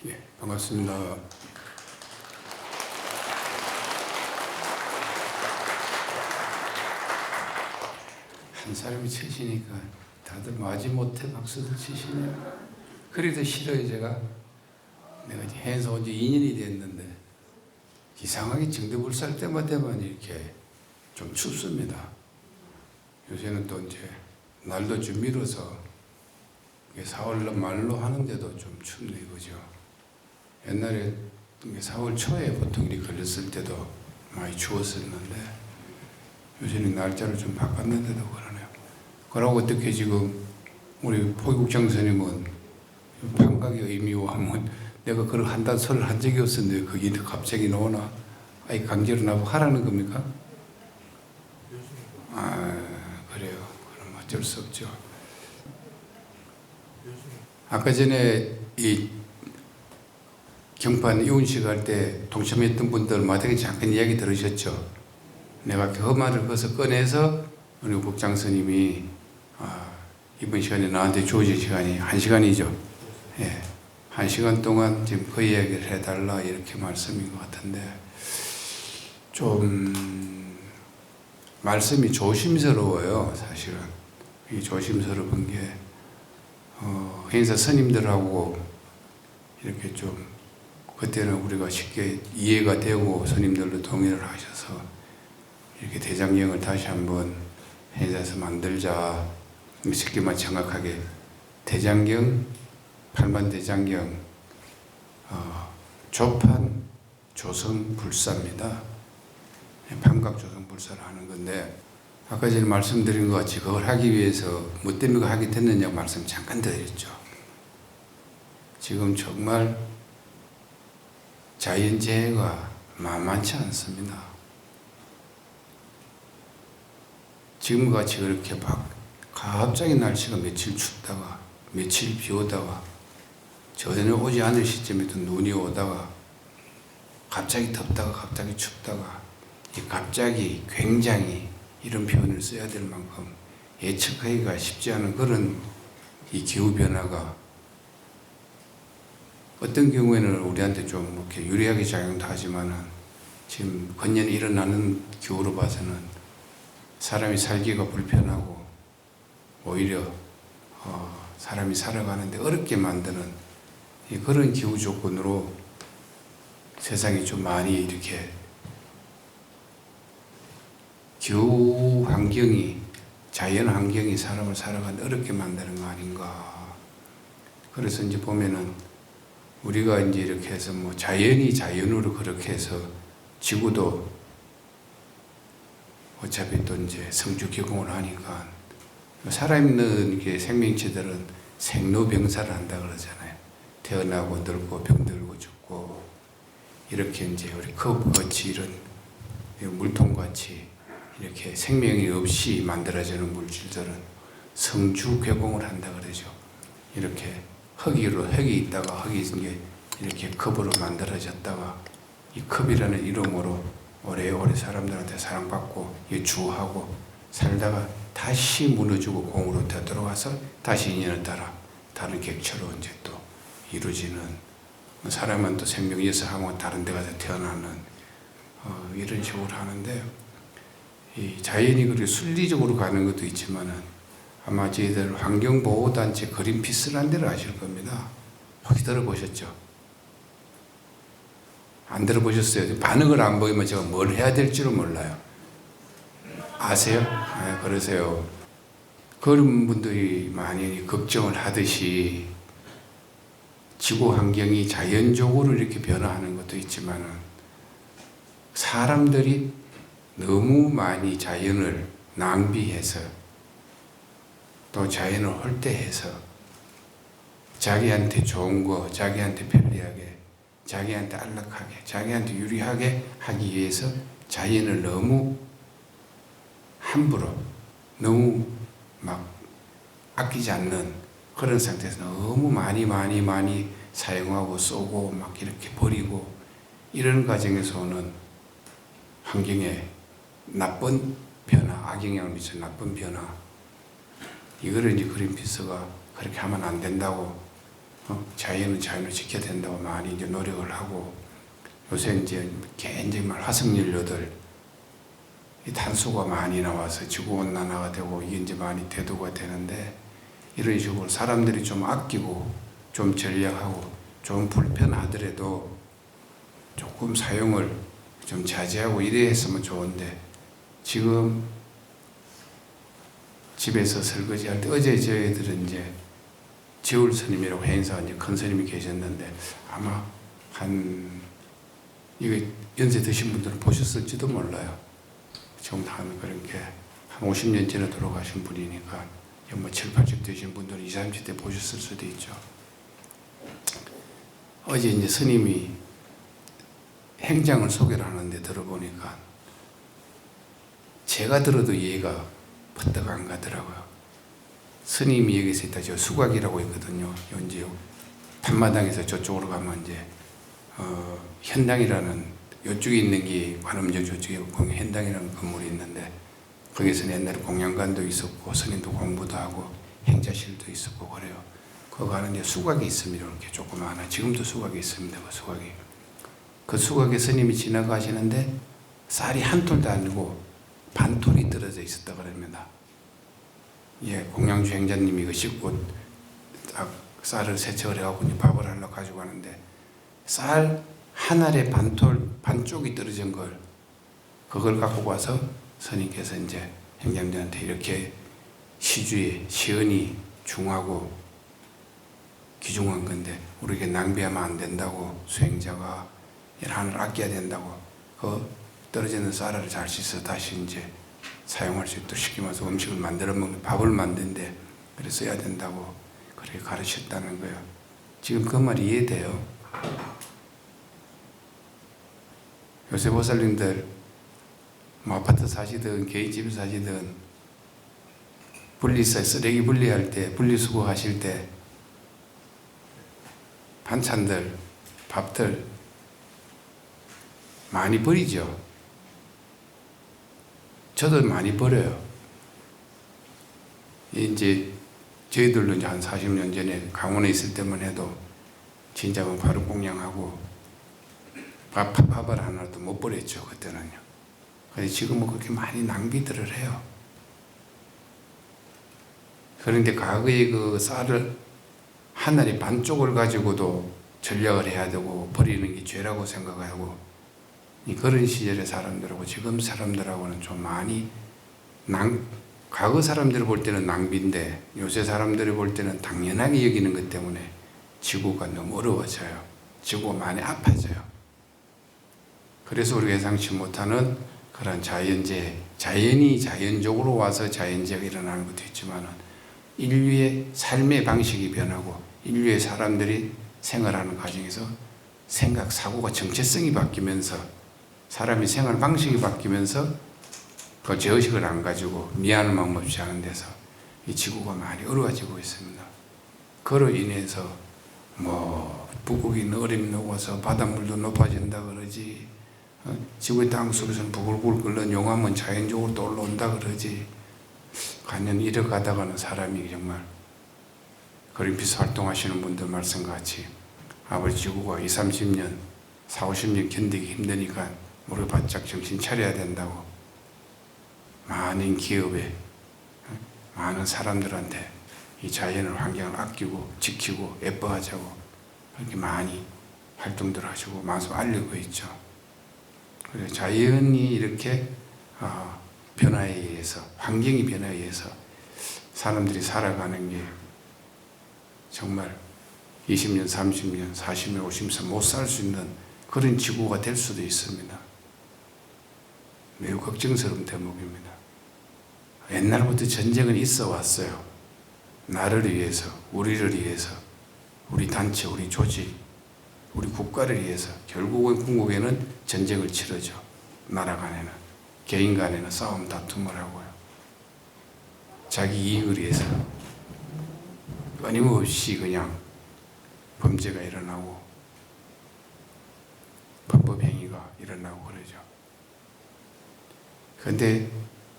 예, 반갑습니다. 한 사람이 치시니까 다들 마지못해 박수를 치시네요. 그래도 싫어요, 제가. 내가 이제 해서 온 지 2년이 됐는데 이상하게 정대불살 때마다만 이렇게 좀 춥습니다. 요새는 또 이제 날도 좀 밀어서 4월 말로 하는데도 좀 춥네, 그죠? 옛날에 4월 초에 보통 일이 걸렸을 때도 많이 추웠었는데 요새는 날짜를 좀 바꿨는데도 그러네요. 그러고 어떻게 지금 우리 포기국장선님은 판각의 의미와 하면 내가 그걸 한다는 소리를 한 적이 없었는데 그게 갑자기 나오나? 아니 강제로 나보고 하라는 겁니까? 아 그래요. 그럼 어쩔 수 없죠. 아까 전에 이 경판 이혼식 할 때 동참했던 분들 마당에 잠깐 이야기 들으셨죠? 내가 그 말을 거기서 꺼내서 우리 국장 스님이 이번 시간에 나한테 주어진 시간이 1시간이죠. 예, 1시간 동안 지금 그 이야기를 해달라 이렇게 말씀인 것 같은데 좀 말씀이 조심스러워요. 사실은 이 조심스러운 게 행사 스님들하고 이렇게 좀 그때는 우리가 쉽게 이해가 되고 스님들도 동의를 하셔서 이렇게 대장경을 다시 한번 행사에서 만들자. 쉽게만 정확하게 대장경, 팔만대장경 조판 조성불사입니다. 판각조성불사를 하는 건데 아까 전에 말씀드린 것 같이 그걸 하기 위해서 뭐 때문에 하게 됐느냐고 말씀 잠깐 드렸죠. 지금 정말 자연재해가 만만치 않습니다. 지금같이 그렇게 갑자기 날씨가 며칠 춥다가 며칠 비 오다가 전혀 오지 않을 시점에도 눈이 오다가 갑자기 덥다가 갑자기 춥다가 갑자기 굉장히 이런 표현을 써야 될 만큼 예측하기가 쉽지 않은 그런 이 기후변화가 어떤 경우에는 우리한테 좀 이렇게 유리하게 작용도 하지만은 지금 건년에 일어나는 기후로 봐서는 사람이 살기가 불편하고 오히려 사람이 살아가는데 어렵게 만드는 그런 기후 조건으로 세상이 좀 많이 이렇게 기후 환경이 자연 환경이 사람을 살아가는데 어렵게 만드는 거 아닌가. 그래서 이제 보면은 우리가 이제 이렇게 해서 뭐 자연이 자연으로 그렇게 해서 지구도 어차피 또 이제 성주 개공을 하니까 살아있는 게 생명체들은 생로병사를 한다 그러잖아요. 태어나고 늙고 병들고 죽고 이렇게 이제 우리 컵같이 이런 물통같이 이렇게 생명이 없이 만들어지는 물질들은 성주 개공을 한다 그러죠. 이렇게 흙이 있다가 흙이 이렇게 컵으로 만들어졌다가 이 컵이라는 이름으로 오래오래 사람들한테 사랑받고 주하고 살다가 다시 무너지고 공으로 되돌아와서 다시 인연을 따라 다른 객체로 이제 또 이루어지는 사람은 또 생명이 있어하고 다른 데 가서 태어나는 이런 식으로 하는데 이 자연이 그렇게 순리적으로 가는 것도 있지만은 아마 저희들 환경보호단체 그린피스라는 데를 아실 겁니다. 혹시 들어보셨죠? 안 들어보셨어요? 반응을 안 보이면 제가 뭘 해야 될지를 몰라요. 아세요? 네, 그러세요. 그런 분들이 많이 걱정을 하듯이 지구 환경이 자연적으로 이렇게 변화하는 것도 있지만은 사람들이 너무 많이 자연을 낭비해서 또 자연을 홀대해서 자기한테 좋은 거, 자기한테 편리하게, 자기한테 안락하게, 자기한테 유리하게 하기 위해서 자연을 너무 함부로, 너무 막 아끼지 않는 그런 상태에서 너무 많이 사용하고 쏘고 막 이렇게 버리고 이런 과정에서 오는 환경에 나쁜 변화, 악영향을 미치는 나쁜 변화 이거를 이제 그린피스가 그렇게 하면 안 된다고 자연은 자연을 지켜야 된다고 많이 이제 노력을 하고, 요새 이제 굉장히 화석연료들 이 탄소가 많이 나와서 지구온난화가 되고 이게 이제 많이 대두가 되는데, 이런 식으로 사람들이 좀 아끼고 좀 전략하고 좀 불편하더라도 조금 사용을 좀 자제하고 이래 했으면 좋은데, 지금 집에서 설거지할 때, 어제 저희들은 이제 지울 스님이라고 행사 이제 큰 스님이 계셨는데, 아마 이거 연세 드신 분들은 보셨을지도 몰라요. 지금 그렇게 한 50년 전에 돌아가신 분이니까 뭐 7, 80 되신 분들은 20, 30대 보셨을 수도 있죠. 어제 이제 스님이 행장을 소개를 하는데 들어보니까 제가 들어도 이해가 퍼뜩 안 가더라고요. 스님이 여기서 있다 저 수각이라고 있거든요. 이제 판마당에서 저쪽으로 가면 이제 현당이라는, 이쪽에 있는 게 관음저 저쪽에 현당이라는 건물이 있는데, 거기서는 옛날에 공양관도 있었고 스님도 공부도 하고 행자실도 있었고 그래요. 거기 가는 이제 수각이 있습니다. 이렇게 조그마한, 지금도 수각이 있습니다. 그 수각에 스님이 지나가시는데 쌀이 한 톨도 아니고 반 톨이 떨어져 있었다 그럽니다. 예, 공양주 행자님이 이거 씻고 딱 쌀을 세척을 해갖고 밥을 하려고 가지고 가는데, 쌀 한 알에 반쪽이 떨어진 걸, 그걸 갖고 와서 스님께서 이제 행자님들한테 이렇게 시주에 시은이 중하고 귀중한 건데 우리에게 낭비하면 안 된다고, 수행자가 하늘 아껴야 된다고, 그 떨어지는 쌀을 잘 씻어 다시 이제 사용할 수 있도록 시키면서 음식을 만들어 먹는, 밥을 만드는데 그래 써야 된다고 그렇게 가르쳤다는 거예요. 지금 그 말이 이해돼요. 요새 보살님들 뭐 아파트 사시든 개인집 사시든 쓰레기 분리할 때, 분리수거 하실 때 반찬들, 밥들 많이 버리죠. 저도 많이 버려요. 이제 저희들도 이제 한 40년 전에 강원에 있을 때만 해도 진짜 바로 공양하고 밥을 하나도 못 버렸죠, 그때는요. 그런데 지금은 그렇게 많이 낭비들을 해요. 그런데 과거에 그 쌀을 한 알이 반쪽을 가지고도 전략을 해야 되고 버리는 게 죄라고 생각하고, 그런 시절의 사람들하고 지금 사람들하고는 좀 많이 과거 사람들이 볼 때는 낭비인데 요새 사람들이 볼 때는 당연하게 여기는 것 때문에 지구가 너무 어려워져요. 지구가 많이 아파져요. 그래서 우리가 예상치 못하는 그런 자연재해, 자연이 자연적으로 와서 자연재해가 일어나는 것도 있지만, 인류의 삶의 방식이 변하고 인류의 사람들이 생활하는 과정에서 생각, 사고가 정체성이 바뀌면서 사람이 생활 방식이 바뀌면서 그 죄의식을 안 가지고 미안한 마음 없이 하는 데서 이 지구가 많이 어려워지고 있습니다. 그로 인해서 뭐 북극이 얼음이 녹아서 바닷물도 높아진다 그러지, 지구의 땅 속에서는 부글부글 끓는 용암은 자연적으로 또 올라온다 그러지, 과연 이래 가다가는 사람이 정말 그린피스 활동하시는 분들 말씀같이 아버지 지구가 20, 30년, 40, 50년 견디기 힘드니까 우리 바짝 정신 차려야 된다고 많은 기업에, 많은 사람들한테 이 자연을, 환경을 아끼고 지키고 예뻐하자고 그렇게 많이 활동들 하시고 마소 알리고 있죠. 그래서 자연이 이렇게 변화에 의해서, 환경이 변화에 의해서 사람들이 살아가는 게 정말 20년, 30년, 40년, 50년 못 살 수 있는 그런 지구가 될 수도 있습니다. 매우 걱정스러운 대목입니다. 옛날부터 전쟁은 있어 왔어요. 나를 위해서, 우리를 위해서, 우리 단체, 우리 조직, 우리 국가를 위해서 결국은 궁극에는 전쟁을 치르죠. 나라 간에는, 개인 간에는 싸움, 다툼을 하고요. 자기 이익을 위해서 끊임없이 그냥 범죄가 일어나고 범법행위가 일어나고 그러죠. 그런데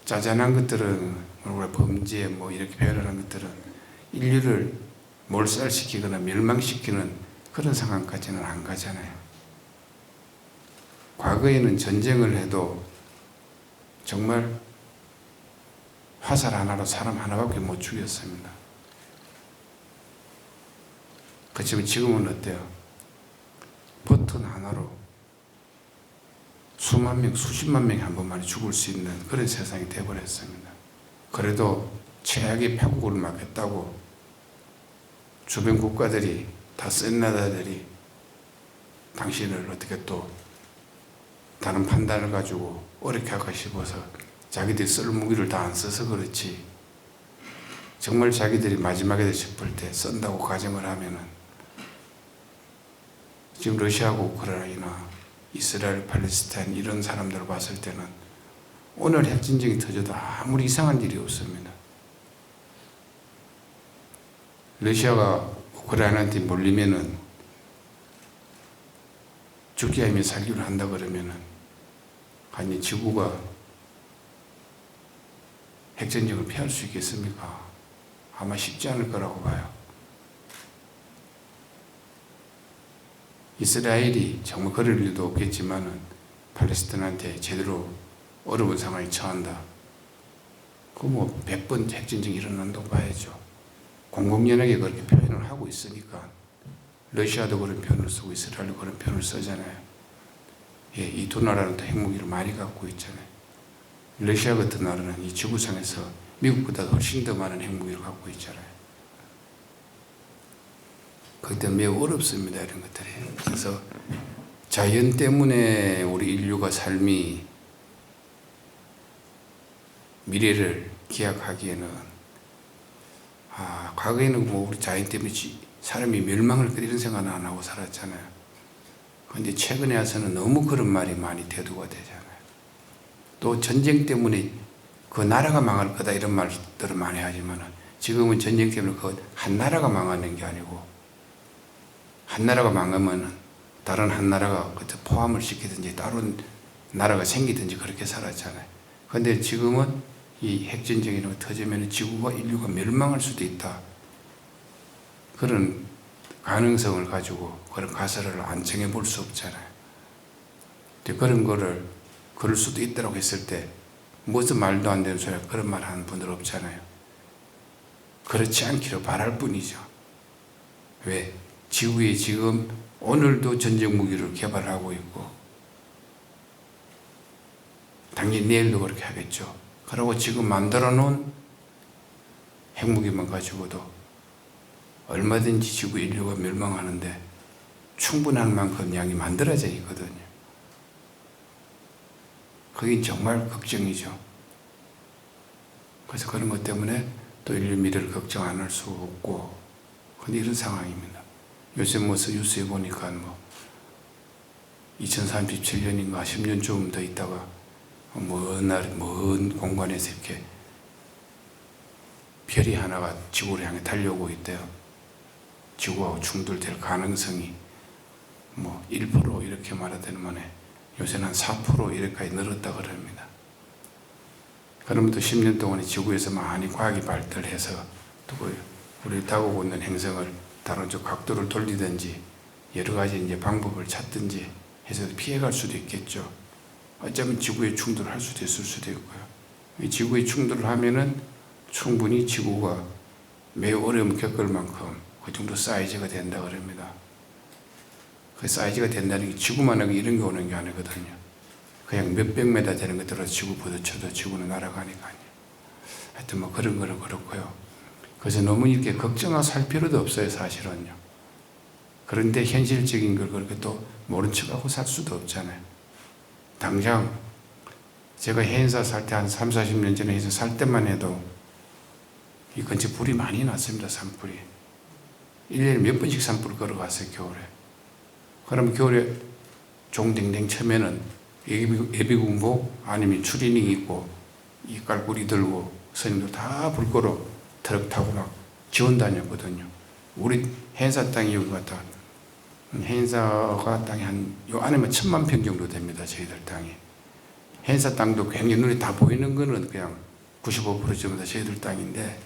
짜잔한 것들은, 우리가 범죄 뭐 이렇게 표현하는 것들은 인류를 몰살시키거나 멸망시키는 그런 상황까지는 안 가잖아요. 과거에는 전쟁을 해도 정말 화살 하나로 사람 하나밖에 못 죽였습니다. 그렇지만 지금은 어때요? 버튼 하나로 수만 명, 수십만 명이 한 번만에 죽을 수 있는 그런 세상이 되어버렸습니다. 그래도 최악의 파국을 막겠다고 주변 국가들이 다 센 나라들이 당신을 어떻게 또 다른 판단을 가지고 어렵게 할까 싶어서 자기들이 쓸 무기를 다 안 써서 그렇지, 정말 자기들이 마지막에 싶을 때 쓴다고 가정을 하면은 지금 러시아하고 우크라이나, 이스라엘, 팔레스타인 이런 사람들을 봤을 때는 오늘 핵전쟁이 터져도 아무리 이상한 일이 없습니다. 러시아가 우크라이나한테 몰리면은 죽기 아니면 살기를 한다 그러면은 아니 지구가 핵전쟁을 피할 수 있겠습니까? 아마 쉽지 않을 거라고 봐요. 이스라엘이 정말 그럴 일도 없겠지만은 팔레스타인한테 제대로 어려운 상황에 처한다. 그 뭐 100번 핵전쟁이 일어난다고 봐야죠. 공공연하게 그렇게 표현을 하고 있으니까 러시아도 그런 표현을 쓰고 이스라엘도 그런 표현을 쓰잖아요. 예, 이 두 나라는 또 핵무기를 많이 갖고 있잖아요. 러시아 같은 나라는 이 지구상에서 미국보다 훨씬 더 많은 핵무기를 갖고 있잖아요. 그렇기 때문에 매우 어렵습니다, 이런 것들이. 그래서 자연 때문에 우리 인류가 삶이 미래를 기약하기에는 과거에는 뭐 우리 자연 때문에 사람이 멸망을 할 거 이런 생각은 안 하고 살았잖아요. 그런데 최근에 와서는 너무 그런 말이 많이 대두가 되잖아요. 또 전쟁 때문에 그 나라가 망할 거다 이런 말들을 많이 하지만 지금은 전쟁 때문에 그 한 나라가 망하는 게 아니고 한 나라가 망하면 다른 한 나라가 그때 포함을 시키든지 다른 나라가 생기든지 그렇게 살았잖아요. 그런데 지금은 이 핵전쟁이 터지면 지구가 인류가 멸망할 수도 있다. 그런 가능성을 가지고 그런 가설을 안 정해 볼 수 없잖아요. 그런 거를 그럴 수도 있다고 했을 때 무슨 말도 안 되는 소리 그런 말 하는 분들 없잖아요. 그렇지 않기를 바랄 뿐이죠. 왜? 지구에 지금 오늘도 전쟁 무기를 개발하고 있고 당연히 내일도 그렇게 하겠죠. 그리고 지금 만들어 놓은 핵무기만 가지고도 얼마든지 지구 인류가 멸망하는데 충분한 만큼 양이 만들어져 있거든요. 그게 정말 걱정이죠. 그래서 그런 것 때문에 또 인류 미래를 걱정 안 할 수 없고, 근데 이런 상황입니다. 요새 뉴스에 보니까 2037년인가 10년 좀 더 있다가 먼 공간에서 이렇게 별이 하나가 지구를 향해 달려오고 있대요. 지구하고 충돌될 가능성이 1% 이렇게 말하자면 만에 요새는 한 4% 이렇게까지 늘었다 그럽니다. 그러면 또 10년 동안에 지구에서 많이 과학이 발달해서 또 우리 다가오고 있는 행성을 다른 쪽 각도를 돌리든지 여러 가지 이제 방법을 찾든지 해서 피해갈 수도 있겠죠. 어쩌면 지구에 충돌할 수도 있을 수도 있고요. 지구에 충돌을 하면은 충분히 지구가 매우 어려움 겪을 만큼 그 정도 사이즈가 된다 그럽니다. 그 사이즈가 된다는 게 지구만하고 이런 게 오는 게 아니거든요. 그냥 몇백 메다 되는 것들로 지구 부딪혀도 지구는 날아가니까요. 하여튼 그런 거는 그렇고요. 그래서 너무 이렇게 걱정하고 살 필요도 없어요, 사실은요. 그런데 현실적인 걸 그렇게 또 모른 척하고 살 수도 없잖아요. 당장 제가 해인사 살 때 한 3, 40년 전에 해서 살 때만 해도 이 근처 불이 많이 났습니다, 산불이. 1년에 몇 번씩 산불 걸어갔어요, 겨울에. 그러면 겨울에 종댕댕 쳐면은 예비군복 아니면 추리닝 입고 이깔고리 들고 선임들 다 불 끌어 트럭 타고 막 지원 다녔거든요. 우리 해인사 땅이 여기 같다. 해인사가 땅이 요 안에만 1000만 평 정도 됩니다, 저희들 땅이. 해인사 땅도 굉장히 눈에 다 보이는 거는 그냥 95% 정도 저희들 땅인데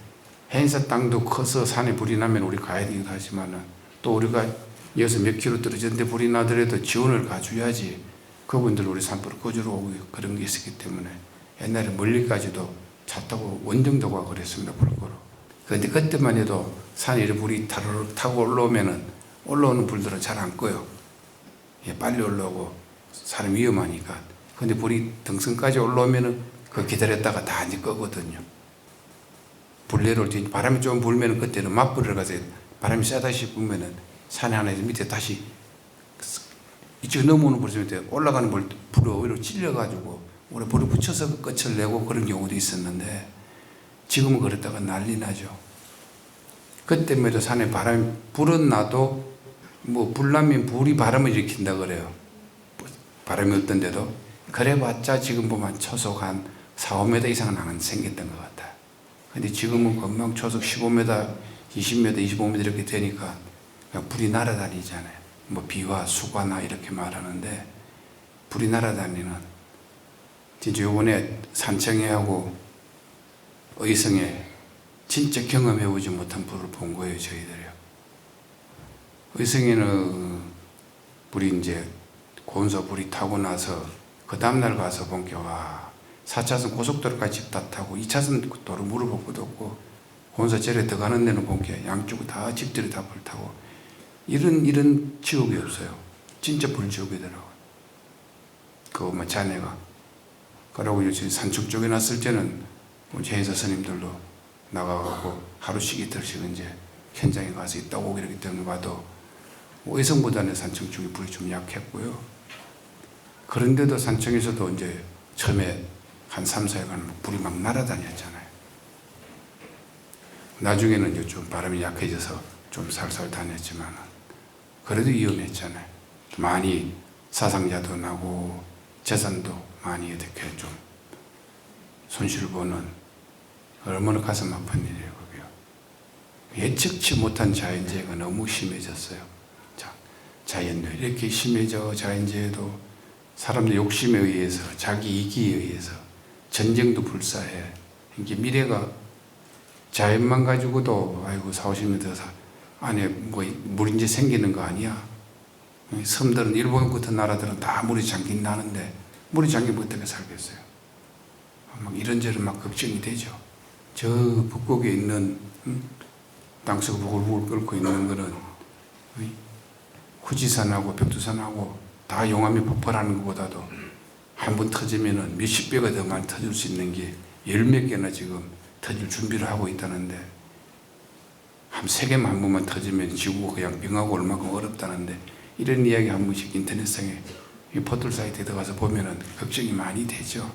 해인사 땅도 커서 산에 불이 나면 우리 가야 되기도 하지만은 또 우리가 여기서 몇 킬로 떨어졌는데 불이 나더라도 지원을 가줘야지 그분들 우리 산불을 꺼주러 오고 그런 게 있었기 때문에 옛날에 멀리까지도 차 타고 원정도 가고 그랬습니다. 불거로. 그런데 그때만 해도 산에 이렇게 불이 타르르 타고 올라오면은 올라오는 불들은 잘 안 꺼요. 예, 빨리 올라오고 사람 위험하니까. 근데 불이 등성까지 올라오면은 그 기다렸다가 다 이제 끄거든요. 불 내려올 때 바람이 좀 불면은 그때는 맞불을 가서 바람이 세다 싶으면은 산에 하나 밑에 다시 이쪽 넘어오는 불이 때 올라가는 불을 오히려 찔려가지고 우리 불을 붙여서 끝을 내고 그런 경우도 있었는데 지금은 그랬다가 난리 나죠. 그때만 해도 산에 바람이 불은 나도 뭐 불나면 불이 바람을 일으킨다 그래요. 바람이 없던데도 그래봤자 지금 보면 초속 한 4, 5m 이상은 안 생겼던 것 같아요. 근데 지금은 금방 초속 15m, 20m, 25m 이렇게 되니까 그냥 불이 날아다니잖아요. 뭐 비와 수과나 이렇게 말하는데 불이 날아다니는 진짜 요번에 산청해하고 의성에 진짜 경험해보지 못한 불을 본 거예요. 저희들이요. 의성에는 불이 이제 고온소 불이 타고 나서 그 다음날 가서 본 게 와 4차선 고속도로까지 다 타고 2차선 도로 물어볼 것도 없고 고온소 절에 들어가는 데는 본 게 양쪽으로 다 집들이 다 불 타고 이런 지옥이 없어요. 진짜 불지옥이더라고요. 그거 뭐 자네가 그러고 요즘 산축 쪽에 났을 때는 제회사 스님들도 나가고 하루씩 이틀씩 이제 현장에 가서 있다고 오고 이러기 때문에 봐도 의성보다는 산청 쪽이 불이 좀 약했고요. 그런데도 산청에서도 이제 처음에 한 3, 4일간 불이 막 날아다녔잖아요. 나중에는 이제 좀 바람이 약해져서 좀 살살 다녔지만 그래도 위험했잖아요. 많이 사상자도 나고 재산도 많이 이렇게 좀 손실을 보는 얼마나 가슴 아픈 일이에요. 그게요. 예측치 못한 자연재해가 너무 심해졌어요. 자연도 이렇게 심해져. 자연재해도 사람들 욕심에 의해서 자기 이기에 의해서 전쟁도 불사해. 이게 미래가 자연만 가지고도 아이고 4, 50m 안에 뭐 물이 생기는 거 아니야. 섬들은 일본 같은 나라들은 다 물이 잠긴 나는데 물이 잠기면 어떻게 살겠어요. 막 이런저런 막 걱정이 되죠. 저 북극에 있는 땅속 부글부글 끓고 있는 거는 후지산하고 백두산하고 다 용암이 폭발하는 것보다도 한 번 터지면은 몇십 배가 더 많이 터질 수 있는 게 열 몇 개나 지금 터질 준비를 하고 있다는데 한 세 개만 한 번만 터지면 지구가 그냥 병하고 얼마큼 어렵다는데 이런 이야기 한 번씩 인터넷상에 이 포털 사이트에 들어가서 보면은 걱정이 많이 되죠.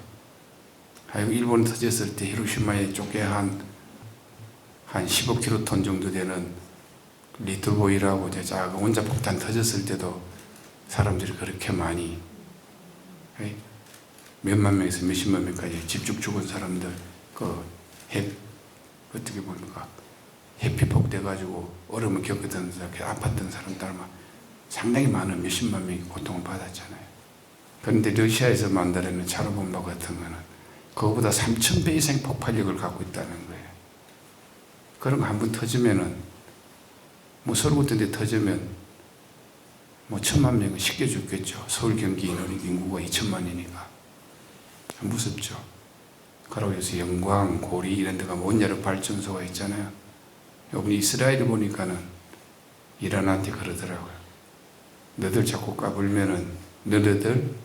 아이고 일본 터졌을 때 히로시마에 좁게 한 15킬로톤 정도 되는 리틀보이라고 작은 원자폭탄 터졌을 때도 사람들이 그렇게 많이 몇만 명에서 몇십만 명까지 집중 죽은 사람들 어떻게 보니까 해피폭 돼가지고 얼음을 겪었던 아팠던 사람들만 상당히 많은 몇십만 명이 고통을 받았잖아요. 그런데 러시아에서 만들어낸 차르본바 같은 거는 그거보다 3,000배 이상 폭발력을 갖고 있다는 거예요. 그런 거 한 번 터지면은 뭐 서울 같은 데 터지면 뭐 1,000만 명은 쉽게 죽겠죠. 서울 경기 인구가 2천만이니까 무섭죠. 그러고 해서 영광, 고리 이런 데가 원자력 발전소가 있잖아요. 요번 이스라엘 보니까는 이란한테 그러더라고요. 너들 자꾸 까불면은 너희들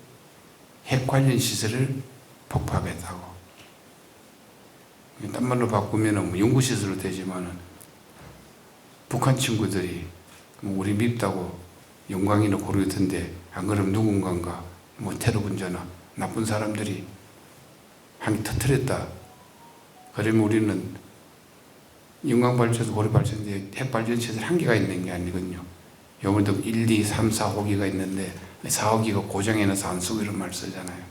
핵 관련 시설을 폭파하겠다고. 딴 말로 바꾸면은 뭐 연구시설로 되지만은 북한 친구들이 뭐 우리 밉다고 영광이나 고리 같은데 안 그러면 누군가가 뭐 테러 분자나 나쁜 사람들이 한 터뜨렸다. 그러면 우리는 영광발전소, 고리발전소, 핵발전소에서 한 개가 있는 게 아니거든요. 요번에도 1, 2, 3, 4, 5기가 있는데 4, 5기가 고장해놔서 안 쓰고 이런 말 쓰잖아요.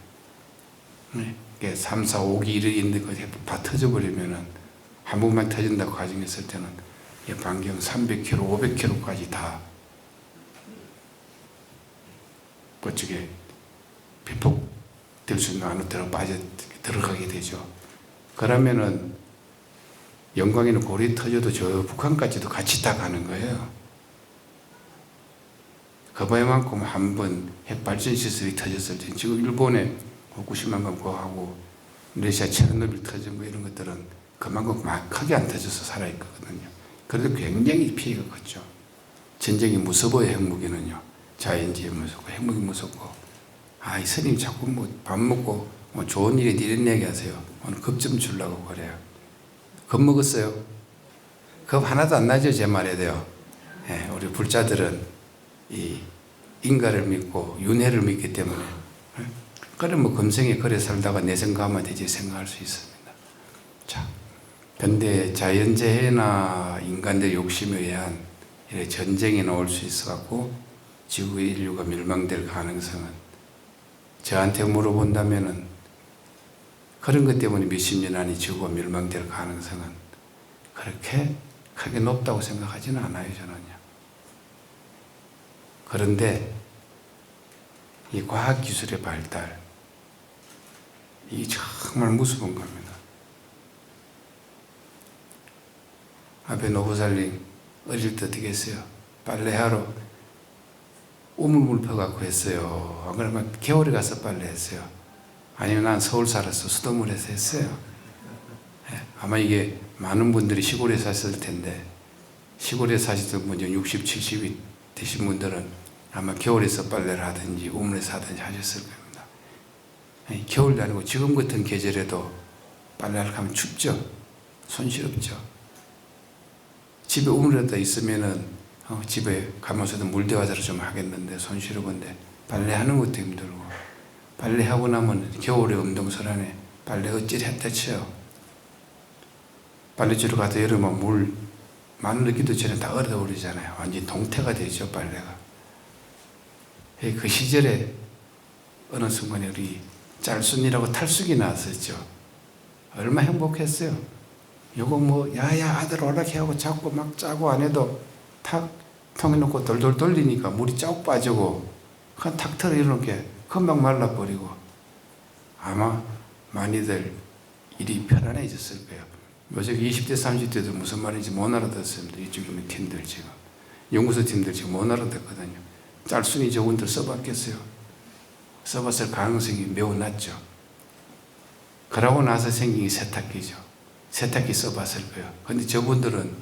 3, 4, 5기 이렇게 있는데 다 터져버리면은 한 번만 터진다고 가정했을 때는 반경 300km, 500km까지 다 그쪽에 비폭될 수 있는 안으로 들어가게 되죠. 그러면은 영광에는 골이 터져도 저 북한까지도 같이 다 가는 거예요. 그만큼 한번 핵발전시설이 터졌을 때 지금 일본에 후쿠시마 하고 러시아 체르노빌 터진 거 이런 것들은 그만큼 막 크게 안 터져서 살아있거든요. 그래도 굉장히 피해가 컸죠. 전쟁이 무서워요. 핵무기는요. 자연재해 무섭고 핵무기 무섭고. 이 스님 자꾸 뭐 밥 먹고 뭐 좋은 일에 이런 얘기 하세요. 오늘 겁 좀 주려고 그래요. 겁 먹었어요? 겁 하나도 안 나죠. 제 말에 돼요. 예, 우리 불자들은 이 인가를 믿고 윤회를 믿기 때문에 그래 뭐 금생에 그래 살다가 내생가하면 되지 생각할 수 있습니다. 자, 근데 자연재해나 인간들 욕심에 의한 이렇게 전쟁이 나올 수 있어갖고 지구 인류가 멸망될 가능성은 저한테 물어본다면은 그런 것 때문에 몇십 년 안에 지구가 멸망될 가능성은 그렇게 크게 높다고 생각하지는 않아요, 저는요. 그런데 이 과학기술의 발달, 이게 정말 무서운 겁니다. 아베 노부살님 어릴 때 어떻게 했어요? 빨래하러 우물물 펴갖고 했어요. 그러면 겨울에 가서 빨래했어요. 아니면 난 서울 살았어. 수돗물에서 했어요. 아마 이게 많은 분들이 시골에 사셨을 텐데 시골에 사시던 분 60, 70이 되신 분들은 아마 겨울에서 빨래를 하든지 우물에서 하든지 하셨을 겁니다. 겨울도 아니고 지금 같은 계절에도 빨래를 하면 춥죠. 손시렵죠. 집에 우물에다 있으면은 집에 가면서도 물대화자를 좀 하겠는데 손시렵은데 빨래하는 것도 힘들고 빨래하고 나면 겨울에 엄동설안에 빨래 어찌 했다 쳐요. 빨래줄을 가서 여름에 물 많은 넣기도 전에 다 얼어버리잖아요. 완전히 동태가 되죠, 빨래가. 그 시절에 어느 순간에 우리 짤순이라고 탈수기 나왔었죠. 얼마 행복했어요. 요거 뭐 야야 아들 오락해 하고 자꾸 막 짜고 안 해도 탁 통에 놓고 돌돌 돌리니까 물이 쫙 빠지고 그냥 탁 털어 이렇게 금방 말라버리고 아마 많이들 일이 편안해졌을 거예요. 요새 20대 30대도 무슨 말인지 못 알아듣습니다. 이쪽에 있는 팀들 지금 연구소 팀들 지금 못 알아듣거든요. 짤순이 저분들 써봤겠어요? 써봤을 가능성이 매우 낮죠. 그러고 나서 생긴 게 세탁기죠. 세탁기 써봤을 거예요. 근데 저분들은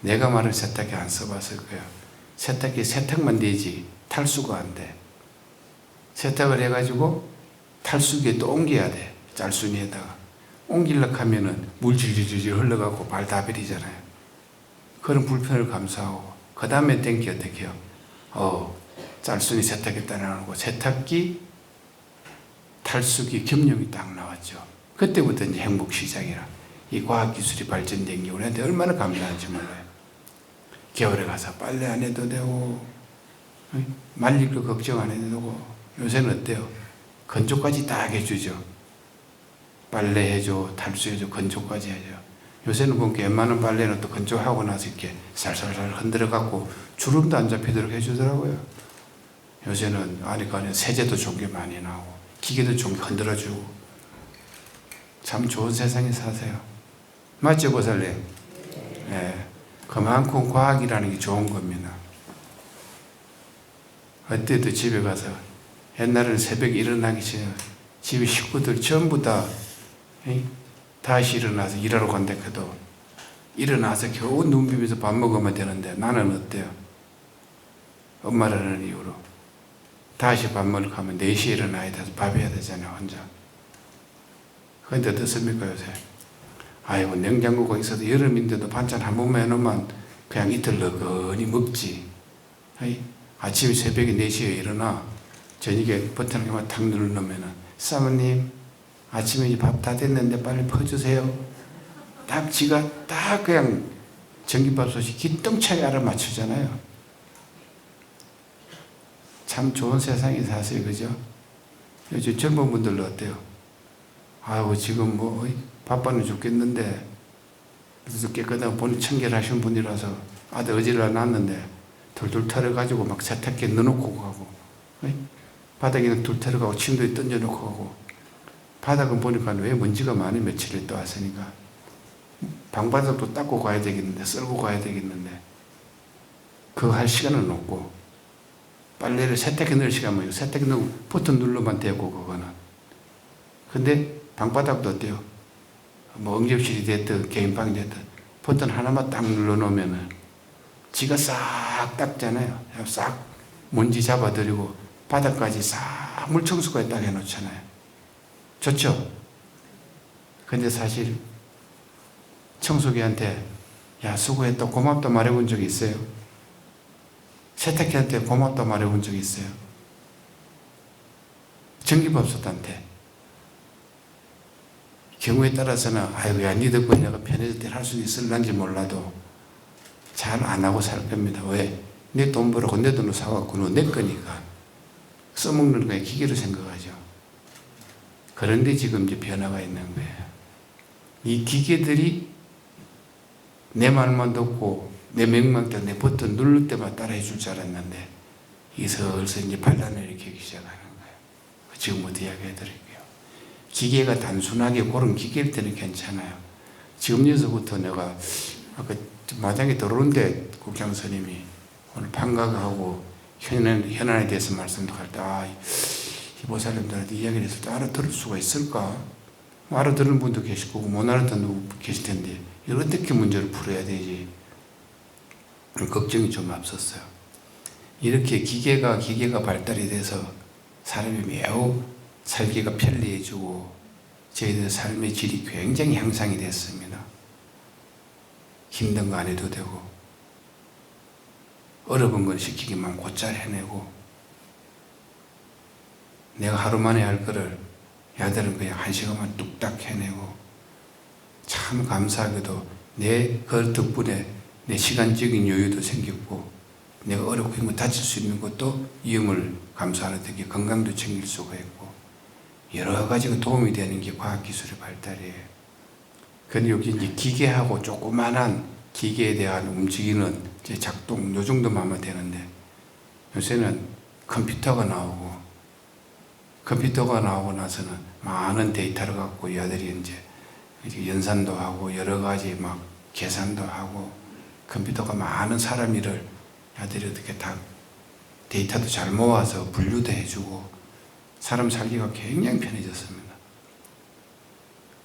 내가 말한 세탁기 안 써봤을 거예요. 세탁기 세탁만 되지 탈수가 안 돼. 세탁을 해가지고 탈수기에 또 옮겨야 돼. 짤순이에다가. 옮기려고 하면은 물 질질질 흘러가고 발 다 베리잖아요. 그런 불편을 감수하고 그 다음에 땡기 어떻게 해요? 짤순이 세탁기 따라하고 세탁기 탈수기 겸용이 딱 나왔죠. 그때부터 이제 행복 시작이라. 이 과학기술이 발전된 게 우리한테 얼마나 감사한지 몰라요. 겨울에 가서 빨래 안 해도 되고 말릴 거 걱정 안 해도 되고 요새는 어때요? 건조까지 다 해주죠. 빨래 해줘, 탈수해줘, 건조까지 해줘. 요새는 보니까 웬만한 빨래는 또 건조하고 나서 이렇게 살살살 흔들어갖고 주름도 안 잡히도록 해주더라고요. 요새는 아니까 세제도 좋은 게 많이 나오고 기계도 좋은 게 흔들어주고 참 좋은 세상에 사세요. 맞죠, 보살님? 네. 그만큼 과학이라는 게 좋은 겁니다. 어때도 집에 가서 옛날에는 새벽에 일어나기 전에 집에 식구들 전부 다 다시 일어나서 일하러 간다해도 일어나서 겨우 눈 비비면서 밥 먹으면 되는데 나는 어때요? 엄마라는 이유로 다시 밥 먹으러 가면 4시에 일어나야 돼서 밥 해야 되잖아요, 혼자. 그런데 어떻습니까, 요새? 아이고, 냉장고가 있어도 여름인데도 반찬 한 번만 해놓으면 그냥 이틀 너거니 먹지. 아침에 새벽에 4시에 일어나 저녁에 버튼을 탁 누르면은 사모님 아침에 밥 다 됐는데 빨리 퍼주세요. 딱 지가 딱 그냥 전기밥솥이 기똥차게 알아맞추잖아요. 참 좋은 세상에 사세요, 그죠? 요즘 젊은 분들도 어때요? 아이고 지금 뭐 바빠는 죽겠는데 그래서 깨끗하고 본 청결하신 분이라서 아들 어지러 놨는데 돌돌 털어가지고 막 세탁기에 넣어놓고 가고 바닥에 돌 털어가고 침도에 던져놓고 가고 바닥은 보니까 왜 먼지가 많이 며칠을 또 왔으니까 방바닥도 닦고 가야 되겠는데, 썰고 가야 되겠는데, 그거 할 시간은 없고, 빨래를 세탁기 넣을 시간 뭐예요? 세탁기 넣고 버튼 눌러만 되고, 그거는. 근데 방바닥도 어때요? 뭐 응접실이 됐든 개인방이 됐든 버튼 하나만 딱 눌러놓으면은 지가 싹 닦잖아요. 싹 먼지 잡아드리고 바닥까지 싹 물청소까지 딱 해놓잖아요. 좋죠? 근데 사실 청소기한테 야 수고했다 고맙다 말해본 적이 있어요? 세탁기한테 고맙다 말해본 적이 있어요? 전기밥솥한테 경우에 따라서는 아이고 야 니 덕분에 내가 편해질 때 할 수 있을란지 몰라도 잘 안 하고 살 겁니다. 왜? 내 돈 벌어고 내 돈으로 사갖고 내 거니까 써먹는 거에 기계로 생각하죠. 그런데 지금 이제 변화가 있는 거예요. 이 기계들이 내 말만 듣고 내 명만 따라 내 버튼 누를 때만 따라해 줄 줄 알았는데 이 슬슬 이제 반란을 일으키기 시작하는 거예요. 지금부터 이야기해 드릴게요. 기계가 단순하게 그런 기계일 때는 괜찮아요. 지금 여기서부터 내가 아까 마당에 들어오는데 국장 스님이 오늘 판각하고 현안에 대해서 말씀도 할 때 이 보살님들한테 이야기를 했을 때 알아들을 수가 있을까? 알아들은 분도 계실 거고 못 알아듣는 분도 계실 텐데 이걸 어떻게 문제를 풀어야 되지? 걱정이 좀 앞섰어요. 이렇게 기계가 발달이 돼서 사람이 매우 살기가 편리해지고 저희들 삶의 질이 굉장히 향상이 됐습니다. 힘든 거 안 해도 되고 어려운 걸 시키기만 곧잘 해내고 내가 하루 만에 할 거를 야들은 그냥 1시간만 뚝딱 해내고 참 감사하게도 내 그 덕분에 내 시간적인 여유도 생겼고 내가 어렵고 힘을 다칠 수 있는 것도 위험을 감수하는 데 건강도 챙길 수가 있고 여러 가지가 도움이 되는 게 과학기술의 발달이에요. 근데 여기 이제 기계하고 조그만한 기계에 대한 움직이는 이제 작동, 요 정도만 하면 되는데 요새는 컴퓨터가 나오고 나서는 많은 데이터를 갖고 얘들이 이제 연산도 하고 여러 가지 막 계산도 하고 컴퓨터가 많은 사람 일을 얘들이 어떻게 다 데이터도 잘 모아서 분류도 해주고 사람 살기가 굉장히 편해졌습니다.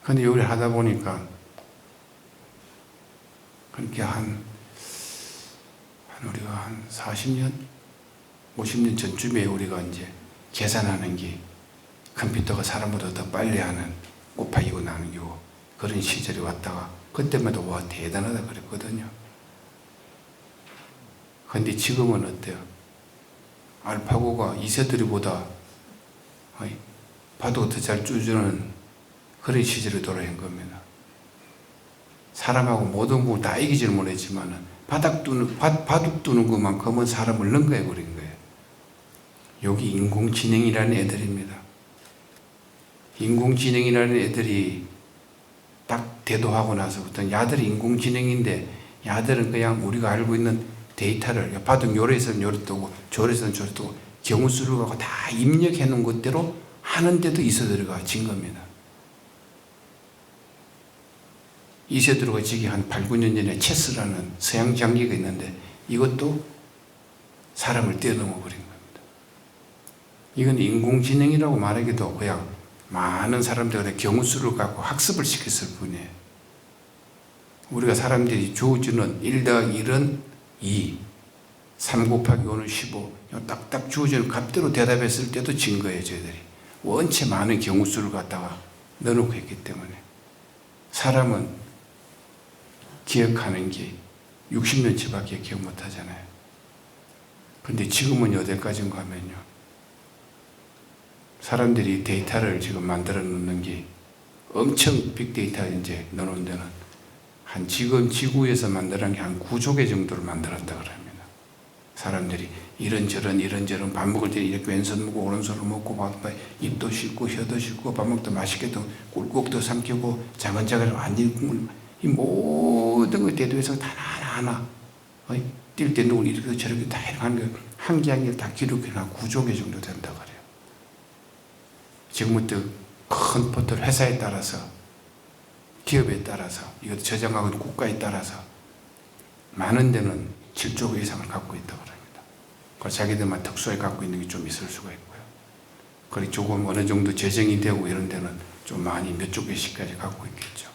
근데 요리를 하다 보니까 그렇게 우리가 한 40년, 50년 전쯤에 우리가 이제 계산하는 게 컴퓨터가 사람보다 더 빨리 하는 곱하기고 나누기고 그런 시절이 왔다가 그때마다 와 대단하다 그랬거든요. 근데 지금은 어때요? 알파고가 이세돌이보다 바둑 더 잘 쪼주는 그런 시절이 돌아온 겁니다. 사람하고 모든 부분 다 이기지는 못했지만 바둑 두는 것만큼은 사람을 능가해버린 거예요. 여기 인공지능이라는 애들입니다. 인공지능이라는 애들이 딱 대도하고 나서부터 야들이 인공지능인데 야들은 그냥 우리가 알고 있는 데이터를 바둑 요래서는 요래 뜨고 저래서는 저래 뜨고 경우수를 갖고 다 입력해 놓은 것대로 하는데도 이세돌이가 진 겁니다. 이세돌이가 지기 한 8, 9년 전에 체스라는 서양 장기가 있는데 이것도 사람을 뛰어넘어 버린 겁니다. 이건 인공지능이라고 말하기도 그냥 많은 사람들의 경우수를 갖고 학습을 시켰을 뿐이에요. 우리가 사람들이 주어주는 1 더하기 1은 2, 3 곱하기 5는 15 딱딱 주어지는 값대로 대답했을 때도 진 거예요. 저희들이 원체 많은 경우수를 갖다가 넣어놓고 했기 때문에 사람은 기억하는 게 60년치밖에 기억 못하잖아요. 그런데 지금은 어디까지인가 하면요, 사람들이 데이터를 지금 만들어 놓는 게 엄청 빅데이터 이제 넣어놓은 데는 한 지금 지구에서 만들어낸 게 한 9조 개 정도를 만들었다 그럽니다. 사람들이 이런저런 밥 먹을 때 이렇게 왼손 먹고 오른손으로 먹고 입도 씻고 혀도 씻고 밥 먹다 맛있게도 꿀꺽도 삼키고 자글자글 완전히 국물 이 모든 것 대도해서 다 하나하나 뛸 때 누굴 이렇게 저렇게 다 하는 거 한 개 한 개 다 기록해 한 9조 개 정도 된다 그래요. 지금부터 큰 포털 회사에 따라서 기업에 따라서 이것도 저장하는 국가에 따라서 많은 데는 7조 이상을 갖고 있다고 합니다. 그래서 자기들만 특수하게 갖고 있는 게 좀 있을 수가 있고요. 그리고 조금 어느 정도 재정이 되고 이런 데는 좀 많이 몇 조 개씩까지 갖고 있겠죠.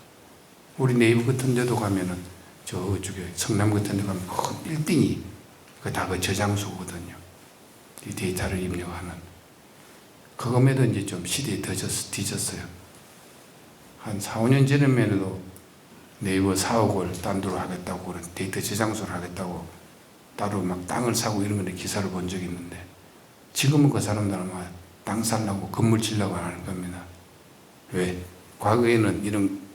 우리 네이버 같은 데도 가면은 저쪽에 성남 같은 데 가면 큰 빌딩이 다 그 저장소거든요. 이 데이터를 입력하는. 그거에도 이제 좀 시대에 뒤졌어요. 한 4, 5년 전에만 해도 네이버 사옥을 딴 데로 하겠다고 그런 데이터 저장소를 하겠다고 따로 막 땅을 사고 이런 건데 기사를 본 적이 있는데 지금은 그 사람들은 막 땅 살라고 건물 지려고 안 할 겁니다. 왜? 과거에는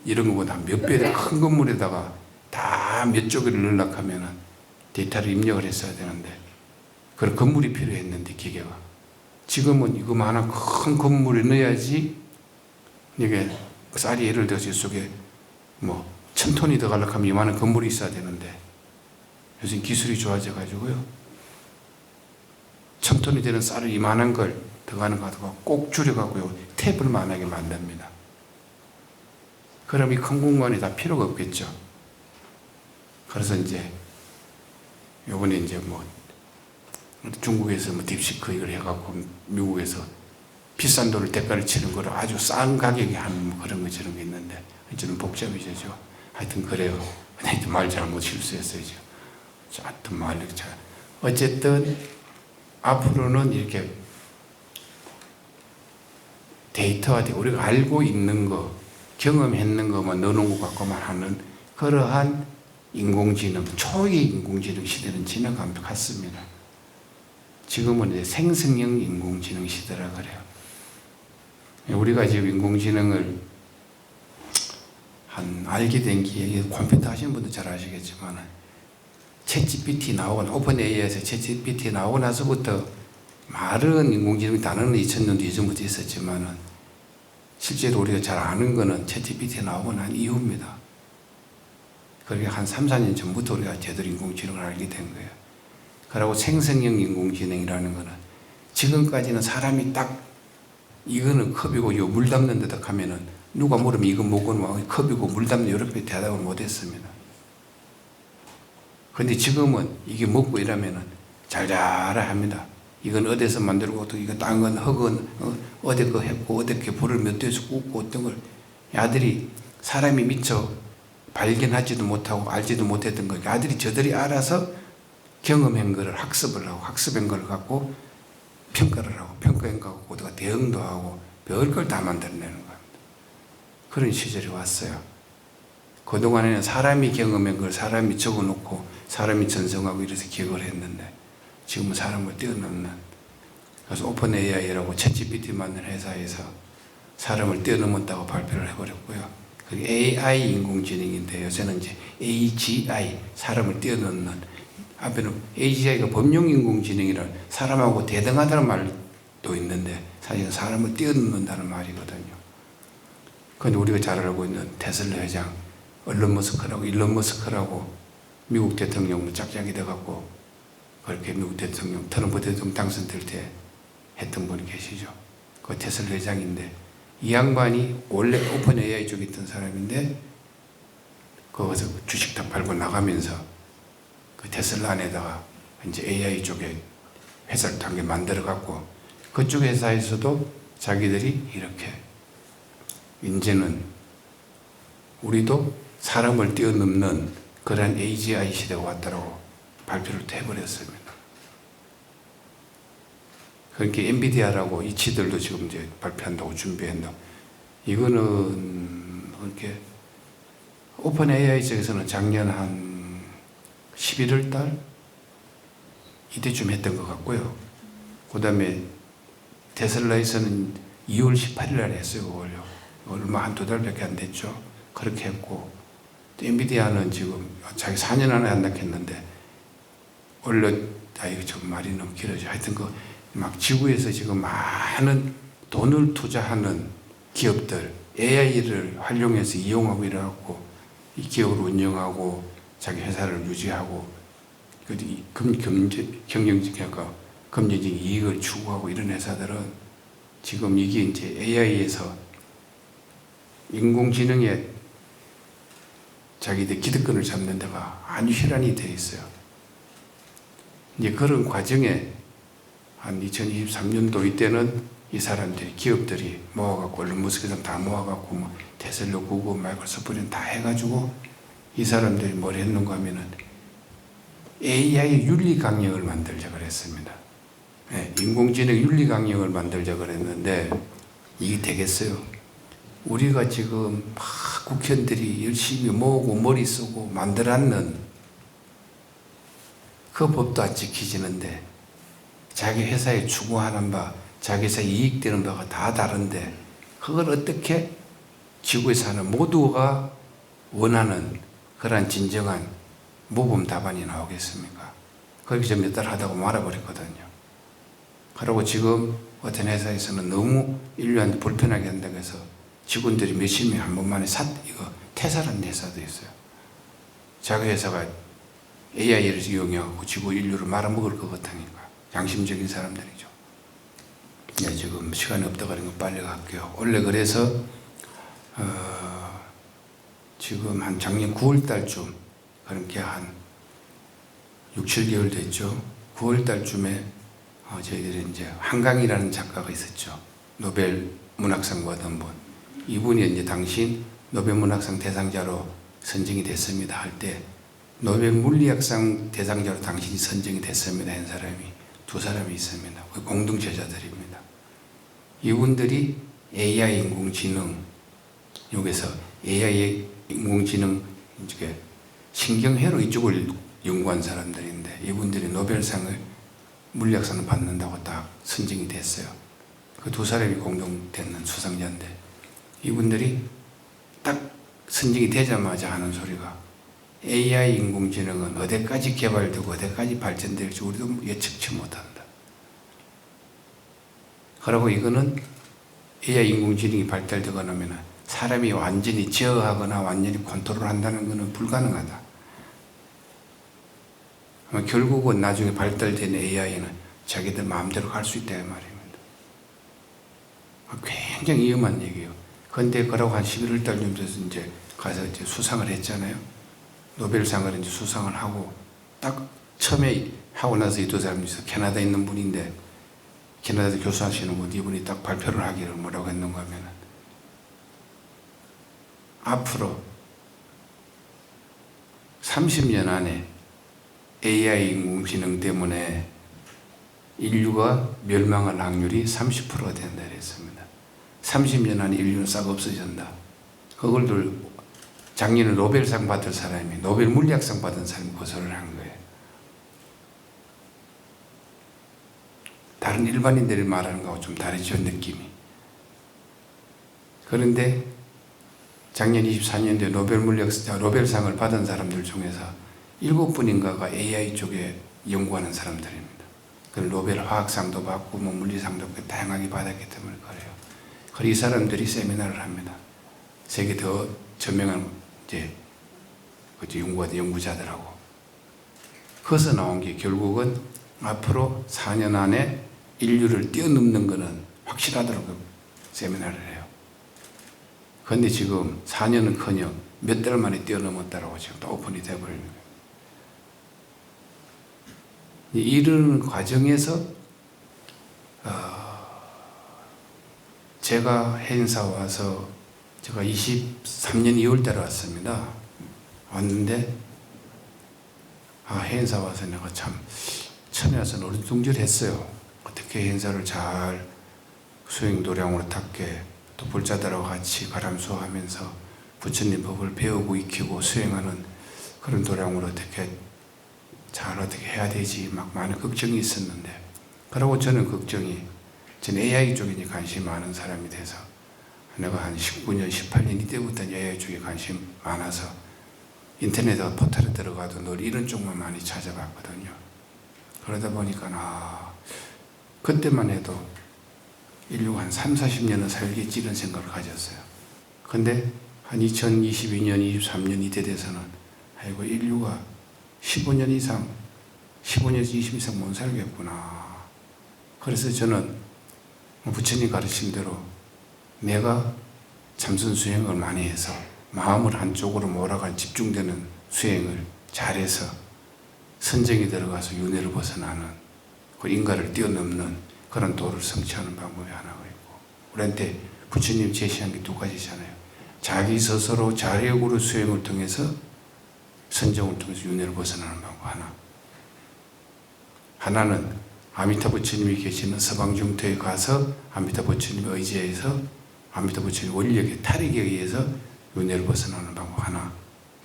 이런 것보다 몇 배의 큰 건물에다가 다 몇 조개를 넣으려고 하면은 데이터를 입력을 했어야 되는데 그런 건물이 필요했는데 기계가 지금은 이거만한 큰 건물에 넣어야지 이게 쌀이 예를 들어서 이쪽에 뭐 1000톤이 더 가려고 하면 이만한 건물이 있어야 되는데 요즘 기술이 좋아져 가지고요 1000톤이 되는 쌀을 이만한 걸 더 가는 거 가지고 꼭 줄여갖고요 탭을 만하게 만듭니다. 그럼 이 큰 공간이 다 필요가 없겠죠. 그래서 이제 요번에 이제 뭐 중국에서 뭐 딥시크 이걸 해갖고 미국에서 비싼 돈을 대가를 치는 거를 아주 싼 가격에 하는 뭐 그런 거 저런 게 있는데 저는 복잡해지죠. 하여튼 그래요. 하여튼 말 잘못 실수했어요. 하여튼 말 잘. 어쨌든 앞으로는 이렇게 데이터화 우리가 알고 있는 거 경험했는 것만 넣어놓은 것 갖고만 하는 그러한 인공지능, 초기 인공지능 시대는 지나간 것 같습니다. 지금은 이제 생성형 인공지능 시대라 그래요. 우리가 지금 인공지능을 알게 된 게 컴퓨터 하시는 분도 잘 아시겠지만 챗GPT 나오고 오픈 AI에서 챗GPT 나오고 나서부터 말은 인공지능 단어는 2000년도 이전부터 있었지만 실제로 우리가 잘 아는 거는 챗GPT 나오고 난 이후입니다. 그렇게 한 3, 4년 전부터 우리가 제대로 인공지능을 알게 된 거예요. 그리고 생성형 인공지능이라는 거는 지금까지는 사람이 딱 이거는 컵이고 요 물 담는 데다 가면은 누가 물으면 이거 뭐고 컵이고 물 담는 이렇게 대답을 못 했습니다. 그런데 지금은 이게 먹고 이러면은 잘 합니다. 이건 어디서 만들고 또 이거 딴 건 흙은 어디 거 했고 어디 게 불을 몇 대에서 굽고 어떤 걸 야들이 사람이 미처 발견하지도 못하고 알지도 못했던 거 야들이 저들이 알아서 경험한 거를 학습을 하고 학습한 걸 갖고 평가를 하고 평가한 거 갖고 어디가 대응도 하고 별걸 다 만들어내는 겁니다. 그런 시절이 왔어요. 그동안에는 사람이 경험한 걸 사람이 적어놓고 사람이 전송하고 이래서 기억을 했는데 지금은 사람을 뛰어넘는 그래서 오픈 AI라고 챗GPT 만든 회사에서 사람을 뛰어넘었다고 발표를 해버렸고요. 그게 AI 인공지능인데 요새는 이제 AGI 사람을 뛰어넘는 앞에는 AGI가 범용 인공지능이란 사람하고 대등하다는 말도 있는데 사실은 사람을 뛰어넘는다는 말이거든요. 그런데 우리가 잘 알고 있는 테슬라 회장 일론 머스크라고 미국 대통령 짝짝이 돼갖고 그렇게 미국 대통령 트럼프 대통령 당선될 때 했던 분이 계시죠. 그 테슬라 회장인데 이 양반이 원래 오픈 AI 쪽에 있던 사람인데 거기서 주식 다 팔고 나가면서 그 테슬라 안에다가 이제 AI 쪽에 회사를 단계 만들어 갖고 그쪽 회사에서도 자기들이 이렇게 이제는 우리도 사람을 뛰어넘는 그런 AGI 시대가 왔다고 발표를 해버렸습니다. 그렇게 엔비디아라고 이치들도 지금 이제 발표한다고 준비한다. 이거는 이렇게 오픈 AI 쪽에서는 작년 한 11월 달 이때쯤 했던 것 같고요. 그 다음에 테슬라에서는 2월 18일 날 했어요. 그걸요. 얼마 한 2달밖에 안 됐죠. 그렇게 했고 또 엔비디아는 지금 자기 4년 안에 한다고 했는데 원래 이거 좀 말이 너무 길어져. 하여튼 막 지구에서 지금 많은 돈을 투자하는 기업들 AI를 활용해서 이용하고 이래갖고 이 기업을 운영하고 자기 회사를 유지하고 경쟁적인 이익을 추구하고 이런 회사들은 지금 이게 이제 AI에서 인공지능의 자기들 기득권을 잡는 데가 안일환이 돼 있어요. 이제 그런 과정에 한 2023년도 이때는 이 사람들이 기업들이 모아갖고 언론 머스크에서 다 모아갖고 뭐 테슬라, 구글, 마이크로소프트는 다 해가지고 이 사람들이 뭘 했는가 하면은 AI 윤리 강령을 만들자 그랬습니다. 네, 인공지능 윤리 강령을 만들자 그랬는데 이게 되겠어요? 우리가 지금 막 국회의원들이 열심히 모으고 머리 쓰고 만들었는 그 법도 안 지키지는데 자기 회사에 추구하는 바, 자기 회사에 이익되는 바가 다 다른데 그걸 어떻게 지구에 사는 모두가 원하는 그런 진정한 모범 답안이 나오겠습니까? 거기서 몇 달 하다가 말아버렸거든요. 그리고 지금 어떤 회사에서는 너무 인류한테 불편하게 한다고 해서 직원들이 몇십 명 한 번만에 이거 퇴사하는 회사도 있어요. 자기 회사가 AI를 이용해갖고 지구 인류를 말아먹을 것 같으니까. 양심적인 사람들이죠. 네, 지금 시간이 없다 그러니까 빨리 갈게요. 원래 그래서 지금 한 작년 9월 달쯤 그렇게 한 6, 7개월 됐죠. 9월 달쯤에 저희들이 이제 한강이라는 작가가 있었죠. 노벨 문학상 받은 분. 이분이 이제 당시 노벨 문학상 대상자로 선정이 됐습니다 할 때 노벨 물리학상 대상자로 당신이 선정이 됐습니다 한 사람이 두 사람이 있습니다. 공동 제자들입니다. 이분들이 AI 인공지능 여기서 AI 인공지능 이제 신경회로 이쪽을 연구한 사람들인데 이분들이 노벨상을 물리학상을 받는다고 딱 선정이 됐어요. 그 두 사람이 공동되는 수상자인데 이분들이 딱 선정이 되자마자 하는 소리가 AI 인공지능은 어디까지 개발되고 어디까지 발전될지 우리도 예측치 못한다. 그리고 이거는 AI 인공지능이 발달되거나 하면 사람이 완전히 제어하거나 완전히 컨트롤한다는 것은 불가능하다. 결국은 나중에 발달된 AI는 자기들 마음대로 갈 수 있다 이 말입니다. 굉장히 위험한 얘기예요. 그런데 그러고 한 11월 달쯤 돼서 이제 가서 이제 수상을 했잖아요. 노벨상을 이제 수상을 하고 딱 처음에 하고 나서 이 두 사람이 캐나다에 있는 분인데 캐나다에서 교수하시는 분 이분이 딱 발표를 하기를 뭐라고 했는가 하면은 앞으로 30년 안에 AI 인공지능 때문에 인류가 멸망할 확률이 30%가 된다 그랬습니다. 30년 안에 인류는 싹 없어진다. 그걸 작년에 노벨상 받을 사람이 노벨 물리학상 받은 사람이 고소를 한 거예요. 다른 일반인들이 말하는 거하고 좀 다르죠 느낌이. 그런데 작년 24년도에 노벨상을 받은 사람들 중에서 7분인가가 AI 쪽에 연구하는 사람들입니다. 그 노벨 화학상도 받고 뭐 물리상도 받고 다양하게 받았기 때문에 그래요. 그리고 이 사람들이 세미나를 합니다. 세계 더 저명한 이제 연구자들하고. 거기서 나온 게 결국은 앞으로 4년 안에 인류를 뛰어넘는 것은 확실하도록 세미나를 해요. 그런데 지금 4년은커녕 몇 달 만에 뛰어넘었다라고 지금 또 오픈이 되어버리는 거예요. 이런 과정에서 제가 해인사 와서 제가 23년 2월 달에 왔습니다. 왔는데 해인사 와서 내가 참 처음에 와서 어리둥절했어요. 어떻게 해인사를 잘 수행 도량으로 닦게 또 불자들하고 같이 가람수하면서 부처님 법을 배우고 익히고 수행하는 그런 도량으로 어떻게 해야 되지 막 많은 걱정이 있었는데 그러고 저는 저는 AI 쪽에 관심이 많은 사람이 돼서 내가 한 19년, 18년 이때부터 AI 쪽에 관심이 많아서 인터넷 포털에 들어가도 늘 이런 쪽만 많이 찾아봤거든요. 그러다 보니까 그때만 해도 인류가 한 3, 40년은 살겠지 이런 생각을 가졌어요. 근데 한 2022년, 23년 이때 돼서는 아이고 인류가 15년 이상, 15년에서 20년 이상 못 살겠구나. 그래서 저는 부처님 가르친 대로 내가 참선 수행을 많이 해서 마음을 한쪽으로 몰아간 집중되는 수행을 잘해서 선정이 들어가서 윤회를 벗어나는 그 인가를 뛰어넘는 그런 도를 성취하는 방법이 하나가 있고, 우리한테 부처님 제시한 게 두 가지잖아요. 자기 스스로 자력으로 수행을 통해서 선정을 통해서 윤회를 벗어나는 방법 하나, 하나는 아미타 부처님이 계시는 서방중토에 가서 아미타 부처님의 의지에서 아미타 부처님 원력의 탈익에 의해서 윤회를 벗어나는 방법 하나,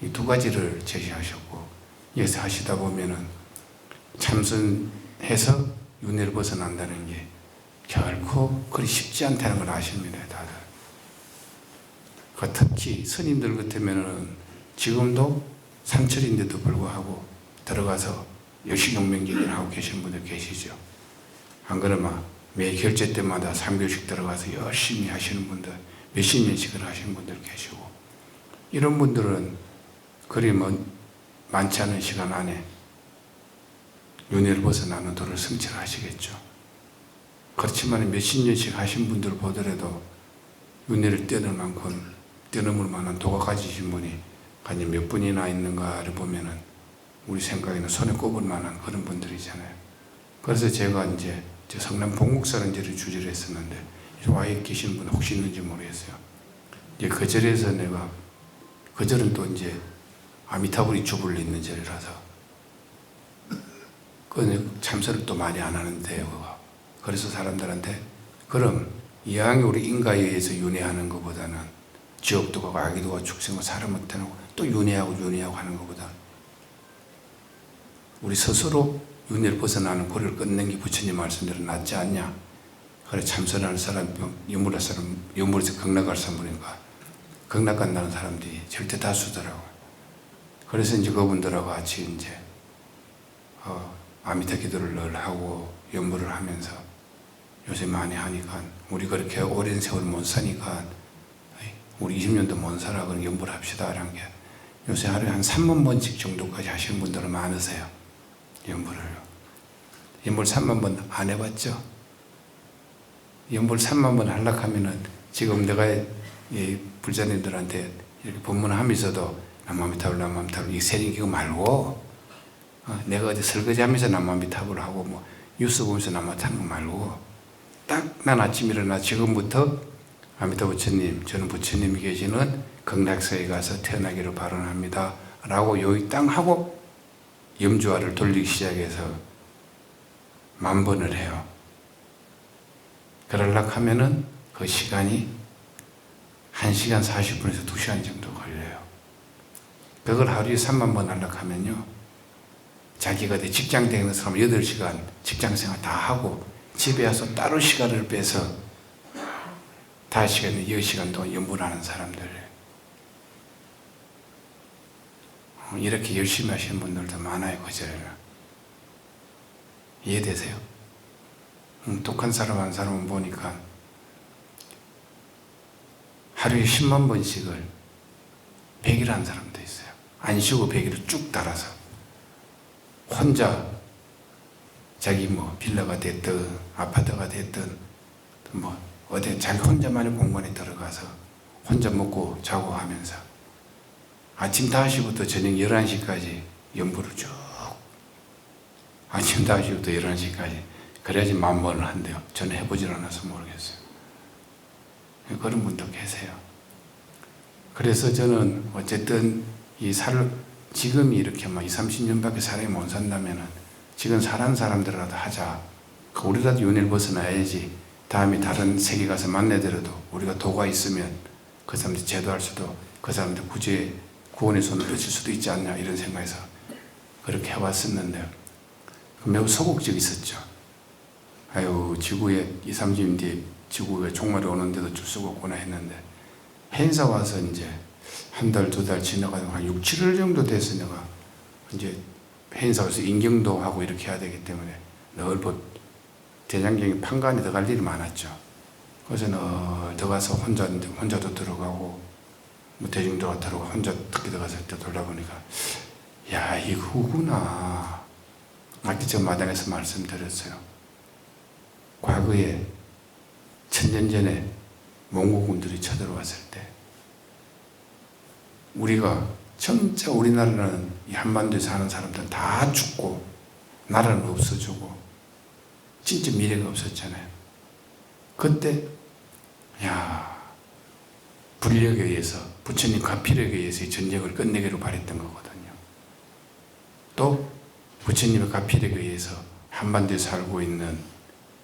이 두 가지를 제시하셨고, 여기서 하시다 보면은 참선해서 윤회를 벗어난다는 게 결코 그리 쉽지 않다는 걸 아십니다, 다들. 특히 스님들 같으면은 지금도 삼철인데도 불구하고 들어가서 여시경명기를 하고 계시는 분들 계시죠. 안 그러면 매 결제 때마다 3교식 들어가서 열심히 하시는 분들, 몇십 년씩을 하시는 분들 계시고, 이런 분들은 그리 많지 않은 시간 안에 윤회를 벗어나는 도를 성취하시겠죠. 그렇지만 몇십 년씩 하신 분들 보더라도 윤회를 뛰어넘을 만한 도가 가지신 분이 과연 몇 분이나 있는가를 보면은 우리 생각에는 손에 꼽을 만한 그런 분들이잖아요. 그래서 제가 이제 성남 봉국사랑제를 주제를 했었는데, 와 계신 분 혹시 있는지 모르겠어요. 이제 그 절에서 내가, 그 절은 또 이제 아미타불이 주불로 있는 절이라서 그 참선을 또 많이 안 하는데요. 그래서 사람들한테, 그럼 이왕 우리 인가에 의해서 윤회하는 것보다는 지옥도 가고 아기도 가고 축생도 사람 못해놓고 또 윤회하고 하는 것보다 우리 스스로 윤회를 벗어나는 고리를 끊는 게 부처님 말씀대로 낫지 않냐. 그래, 참선하는 사람, 연물에서 극락갈 사람이니까 극락 간다는 사람들이 절대 다수더라고요. 그래서 이제 그분들하고 같이 이제 아미타 기도를 늘 하고 연물을 하면서 요새 많이 하니까, 우리 그렇게 오랜 세월 못 사니까 우리 20년도 못 살아, 그럼 연물을 합시다 라는 게, 요새 하루에 한 3만 번씩 정도까지 하시는 분들은 많으세요. 연물 3만 번 안 해봤죠? 연물 3만 번 하려고 하면은 지금 내가 이 불자님들한테 이렇게 법문하면서도 남아미타불 이 세링기고 말고, 내가 어디 설거지하면서 남아미타불 하고 뭐 뉴스 보면서 남아타는 거 말고, 딱 난 아침 일어나 지금부터 아미타 부처님, 저는 부처님이 계시는 극락세에 가서 태어나기를 발언합니다 라고 여기 땅 하고 염주화를 돌리기 시작해서 10,000번을 해요. 그러려고 하면은 그 시간이 1시간 40분에서 2시간 정도 걸려요. 그걸 하루에 3만 번 하려고 하면요, 자기가 직장 다니는 사람 8시간 직장생활 다 하고 집에 와서 따로 시간을 빼서 5시간, 10시간 동안 연불하는 사람들, 이렇게 열심히 하시는 분들도 많아요. 그제는 이해되세요? 독한 사람 한 사람은 보니까 하루에 10만 번씩을 100일 하는 사람도 있어요. 안 쉬고 100일을 쭉 달아서 혼자 자기 뭐 빌라가 됐든 아파트가 됐든 뭐 어디 자기 혼자만의 공간에 들어가서 혼자 먹고 자고 하면서 아침 5시부터 저녁 11시까지 연불을 쭉, 아침 5시부터 11시까지, 그래야지 10,000번을 한대요. 저는 해보질 않아서 모르겠어요. 그런 분도 계세요. 그래서 저는 어쨌든 지금이 이렇게 막 20, 30년밖에 사람이 못 산다면은 지금 사는 사람들이라도 하자. 우리라도 윤회를 벗어나야지 다음에 다른 세계 가서 만나더라도 우리가 도가 있으면 그 사람들 제도할 수도, 그 사람들 구원의 손을 뻗칠 수도 있지 않냐, 이런 생각에서 그렇게 해왔었는데 매우 소극적이 있었죠. 아유, 지구에 2, 30년 뒤에 지구에 종말이 오는데도 줄 수가 없구나 했는데, 행사 와서 이제 한 달, 2달 지나가고 한 6, 7월 정도 돼서 내가 이제 행사 와서 인경도 하고 이렇게 해야 되기 때문에 늘 대장경이 판관에 들어갈 일이 많았죠. 그래서 늘 들어가서 혼자도 들어가고 뭐 대중도가 들어가고 혼자 특히 들어가서 돌다 보니까, 야, 이거구나. 아까 저 마당에서 말씀드렸어요. 과거에 1000년 전에 몽고군들이 쳐들어왔을 때 우리가 진짜 우리나라는 이 한반도에 사는 사람들은 다 죽고 나라는 없어지고 진짜 미래가 없었잖아요. 그때 불력에 의해서 부처님 가필에 의해서 이 전쟁을 끝내기로 바랬던 거거든요. 또 부처님의 가필에 의해서 한반도에 살고 있는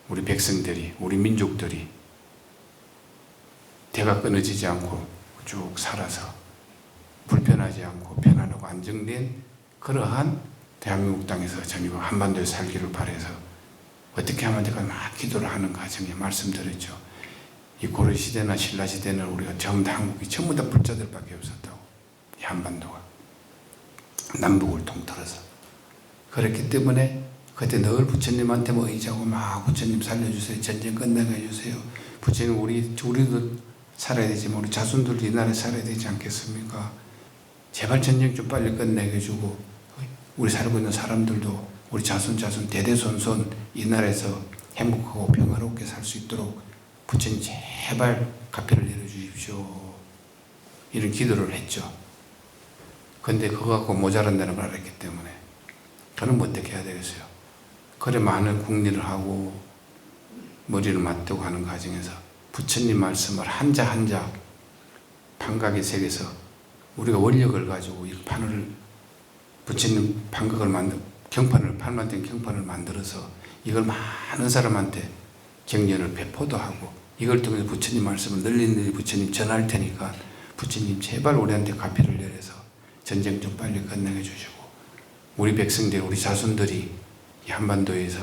우리 백성들이, 우리 민족들이 대가 끊어지지 않고 쭉 살아서 불편하지 않고 편안하고 안정된 그러한 대한민국 땅에서 전국 한반도에 살기를 바라서 어떻게 하면 될까 막 기도를 하는 과정에 말씀드렸죠. 이 고려시대나 신라시대는 우리가 전부 다 한국이 전부 다 불자들밖에 없었다고. 이 한반도가 남북을 통틀어서 그렇기 때문에 그때 늘 부처님한테 의지하고 막 부처님 살려주세요, 전쟁 끝나게 해주세요, 부처님 우리도 살아야 되지만 우리 자손들도 이 나라에 살아야 되지 않겠습니까? 제발 전쟁 좀 빨리 끝내게 해주고 우리 살고 있는 사람들도 우리 자손 대대손손 이 나라에서 행복하고 평화롭게 살 수 있도록 부처님 제발 가피를 내려주십시오. 이런 기도를 했죠. 근데 그거 갖고 모자란다는 걸 알았기 때문에 저는 어떻게 해야 되겠어요? 그래 많은 국리를 하고 머리를 맞대고 하는 과정에서 부처님 말씀을 한자 한자 판각에 새겨서 우리가 원력을 가지고 이 판을 부처님 판각을 경판을 판만된 경판을 만들어서 이걸 많은 사람한테 경전을 배포도 하고 이걸 통해서 부처님 말씀을 널리 부처님 전할 테니까 부처님 제발 우리한테 가피를 내려서 전쟁 좀 빨리 끝내게 주시고 우리 백성들 우리 자손들이 이 한반도에서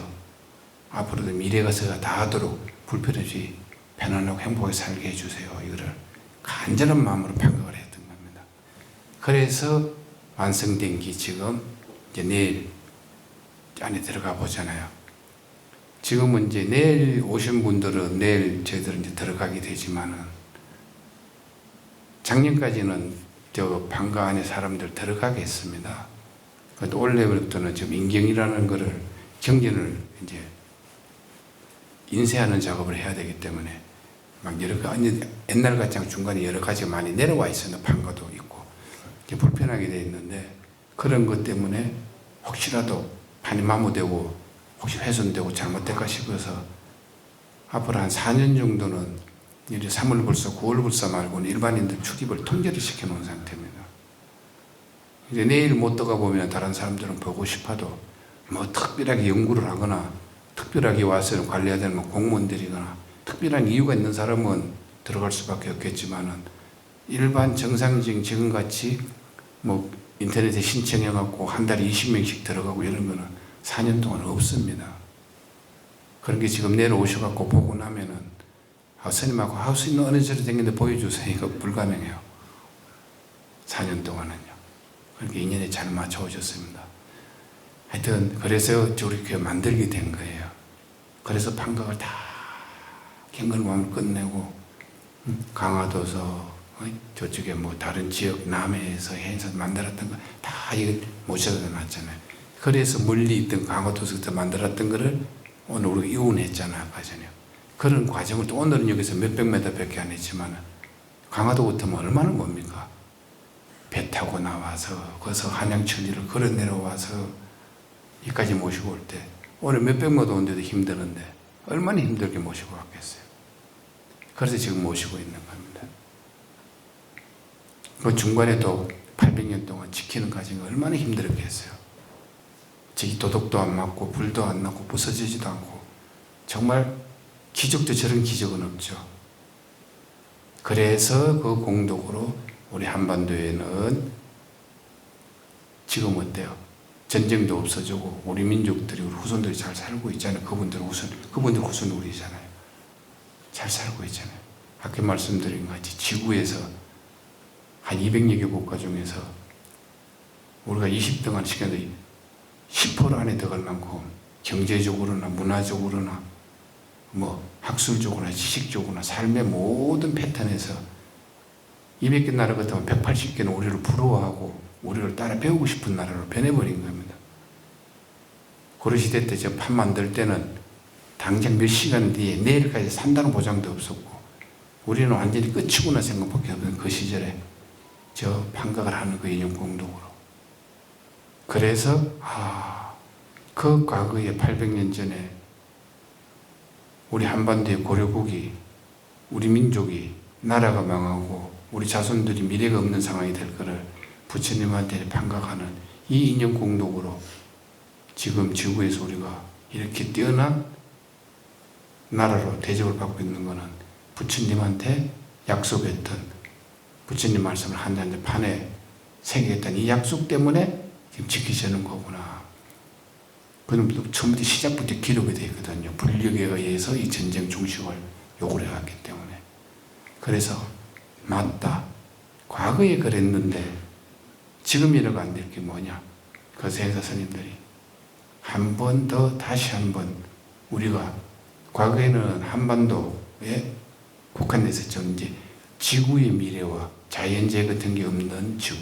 앞으로도 미래가 다하도록 불편없이 편안하고 행복하게 살게 해주세요. 이거를 간절한 마음으로 판각을 했던 겁니다. 그래서 완성된 게 지금 이제 내일 안에 들어가 보잖아요. 지금은 이제 내일 오신 분들은 내일 저희들은 이제 들어가게 되지만은 작년까지는 저 방가 안에 사람들 들어가게 했습니다. 그런데 올해부터는 지금 인경이라는 거를 경전을 이제 인쇄하는 작업을 해야 되기 때문에 막 여러 가지 옛날 같지 않고 중간에 여러 가지가 많이 내려와 있어요. 방가도 있고 불편하게 돼 있는데 그런 것 때문에 혹시라도 판이 마모되고 혹시 훼손되고 잘못될까 싶어서 앞으로 한 4년 정도는 이제 3월 불사, 9월 불사 말고는 일반인들 출입을 통제를 시켜놓은 상태입니다. 이제 내일 못 들어가 보면 다른 사람들은 보고 싶어도 뭐 특별하게 연구를 하거나 특별하게 와서 관리해야 되는 공무원들이거나 특별한 이유가 있는 사람은 들어갈 수밖에 없겠지만은 일반 정상적인 지금같이 뭐 인터넷에 신청해갖고 한 달에 20명씩 들어가고 이런 거는 4년 동안 없습니다. 그런 게 지금 내려오셔갖고 보고 나면은 스님하고 스님 어느 절에 댕기는데 보여주세요. 이거 불가능해요. 4년 동안은요. 그렇게 인연에 잘 맞춰오셨습니다. 하여튼 그래서 우리 교회 만들게 된 거예요. 그래서 판각을 다 경건마음을 끝내고 강화도서 저쪽에 뭐 다른 지역 남해에서 해서 만들었던 거 다 이거 모셔다 놨잖아요. 그래서 멀리 있던 강화도서부터 만들었던 거를 오늘 우리가 이혼했잖아요. 아까 전에. 그런 과정을 또 오늘은 여기서 몇백 미터밖에 안 했지만 강화도부터는 얼마나 뭡니까? 배 타고 나와서 거기서 한양천리를 걸어 내려와서 여기까지 모시고 올 때 오늘 몇백 미터 오는데도 힘드는데 얼마나 힘들게 모시고 왔겠어요. 그래서 지금 모시고 있는 겁니다. 그 중간에도 800년 동안 지키는 과정이 얼마나 힘들었겠어요. 저기 도덕도 안 맞고 불도 안 나고 부서지지도 않고 정말 기적도 저런 기적은 없죠. 그래서 그 공덕으로 우리 한반도에는 지금 어때요? 전쟁도 없어지고 우리 민족들이 우리 후손들이 잘 살고 있잖아요. 그분들 후손 우리잖아요. 잘 살고 있잖아요. 아까 말씀드린 것 같이 지구에서 한 200여 개 국가 중에서 우리가 20등한 시간에 10% 안에 들어갈 만큼 경제적으로나 문화적으로나 뭐 학술적으로나 지식적으로나 삶의 모든 패턴에서 200개 나라 같으면 180개는 우리를 부러워하고 우리를 따라 배우고 싶은 나라로 변해버린 겁니다. 고려시대 때 저 판 만들 때는 당장 몇 시간 뒤에 내일까지 산다는 보장도 없었고 우리는 완전히 끝이구나 생각밖에 없는 그 시절에 저 판각을 하는 그 인연공덕으로. 그래서 그 과거에 800년 전에 우리 한반도의 고려국이, 우리 민족이 나라가 망하고 우리 자손들이 미래가 없는 상황이 될 거를 부처님한테 판각하는 이 인연공덕으로 지금 지구에서 우리가 이렇게 뛰어난 나라로 대접을 받고 있는 것은 부처님한테 약속했던, 부처님 말씀을 한 잔 판에 새기겠다는 이 약속 때문에 지금 지키시는 거구나. 그건 처음부터 시작부터 기록이 되어 있거든요. 불력에 의해서 이 전쟁 중식을 요구를 해왔기 때문에. 그래서 맞다. 과거에 그랬는데 지금 이러고 안 될 게 뭐냐. 그 세사 스님들이 한 번 더 다시 한번 우리가 과거에는 한반도에 국한돼서 이제 지구의 미래와 자연재해 같은 게 없는 지구,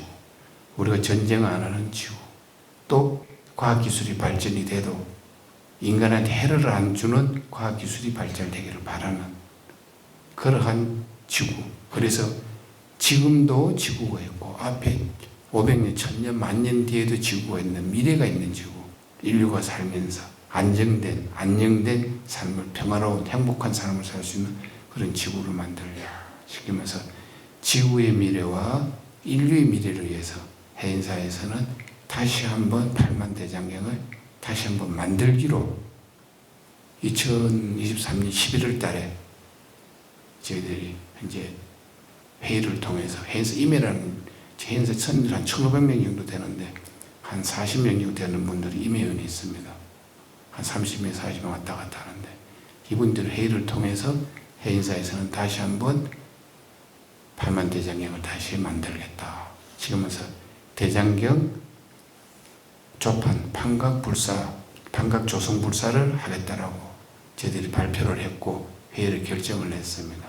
우리가 전쟁 안 하는 지구, 또 과학기술이 발전이 돼도 인간한테 해를 안 주는 과학기술이 발전되기를 바라는 그러한 지구. 그래서 지금도 지구가 있고 앞에 500년, 1000년, 만년 뒤에도 지구가 있는, 미래가 있는 지구. 인류가 살면서 안녕된 삶을, 평화로운 행복한 삶을 살 수 있는 그런 지구를 만들려 시키면서 지구의 미래와 인류의 미래를 위해서 해인사에서는 다시 한번 팔만대장경을 다시 한번 만들기로 2023년 11월 달에 저희들이 이제 회의를 통해서 해인사 임해라는, 해인사 선들 한 1,500명 정도 되는데 한 40명 정도 되는 분들이 임해원이 있습니다. 한 30명, 40명 왔다 갔다 하는데 이분들 회의를 통해서 해인사에서는 다시 한번 팔만대장경을 다시 만들겠다. 지금에서 대장경 조판, 판각 조성불사를 하겠다라고 저희들이 발표를 했고 회의를 결정을 했습니다.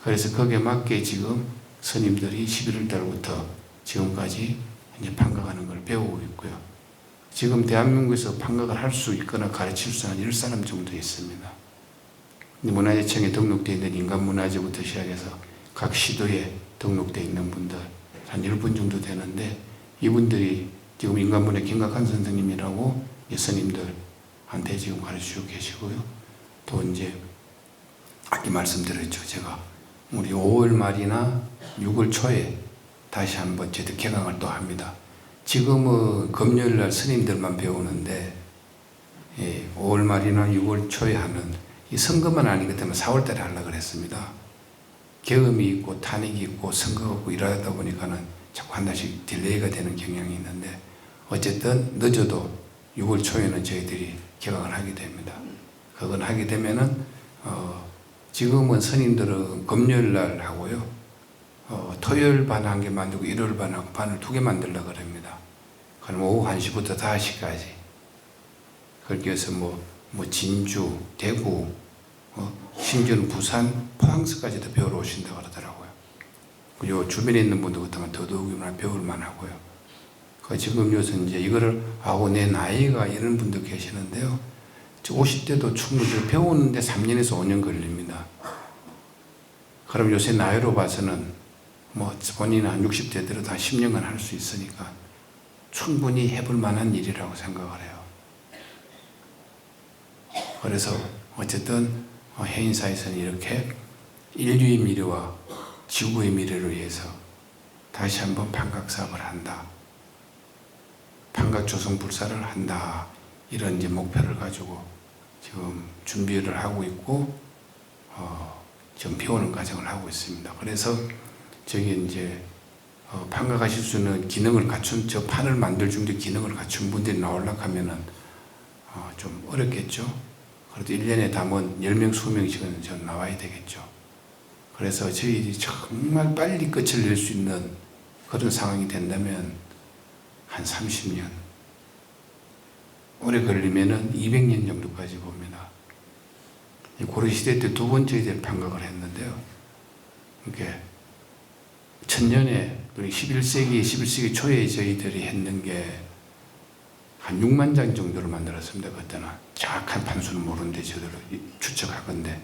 그래서 거기에 맞게 지금 스님들이 11월 달부터 지금까지 이제 판각하는 걸 배우고 있고요. 지금 대한민국에서 판각을 할 수 있거나 가르칠 수 있는 10사람 정도 있습니다. 문화재청에 등록되어 있는 인간문화재부터 시작해서 각 시도에 등록되어 있는 분들 한 10분 정도 되는데 이분들이 지금 인간문화 김각한 선생님이라고 스님들한테 지금 가르치고 계시고요. 또 이제 아까 말씀드렸죠. 제가 우리 5월 말이나 6월 초에 다시 한번 저희들 개강을 또 합니다. 지금은 금요일날 스님들만 배우는데 5월 말이나 6월 초에 하는 이 선거만 아니기 때문에 4월 달에 하려고 그랬습니다. 계엄이 있고 탄핵이 있고 선거가 있고 이러다 보니까는 자꾸 한 달씩 딜레이가 되는 경향이 있는데 어쨌든 늦어도 6월 초에는 저희들이 개강을 하게 됩니다. 그건 하게 되면은 지금은 스님들은 금요일 날 하고요. 토요일 반 한 개 만들고 일요일 반하고 반을 2개 만들려고 합니다. 그럼 오후 1시부터 5시까지. 그렇게 해서 뭐 진주, 대구, 심지어는 부산, 포항서까지도 배우러 오신다고 그러더라고요. 요 주변에 있는 분들 같으면 더더욱이나 배울 만하고요. 지금 요새 이제 이거를 하고 내 나이가 이런 분들 계시는데요. 50대도 충분히 배우는데 3년에서 5년 걸립니다. 그럼 요새 나이로 봐서는 본인은 한 60대 들어도 한 10년간 할 수 있으니까 충분히 해볼 만한 일이라고 생각을 해요. 그래서 어쨌든 해인사에서는 이렇게 인류의 미래와 지구의 미래를 위해서 다시 한번 판각사업을 한다. 판각조성불사를 한다. 이런 이제 목표를 가지고 지금 준비를 하고 있고 지금 배우는 과정을 하고 있습니다. 그래서 저기 이제 판각하실 수 있는 기능을 갖춘, 저 판을 만들 정도 기능을 갖춘 분들이 나오려고 하면은 좀 어렵겠죠. 그래도 1년에 담은 10명, 20명씩은 전 나와야 되겠죠. 그래서 저희들이 정말 빨리 끝을 낼 수 있는 그런 상황이 된다면 한 30년, 오래 걸리면은 200년 정도까지 봅니다. 고려시대 때 2번 저희들이 판각을 했는데요. 이렇게 1000년에 우리 11세기 초에 저희들이 했는 게 한 6만 장 정도를 만들었습니다. 그때는 정확한 판수는 모르는데 저대로 추측하건데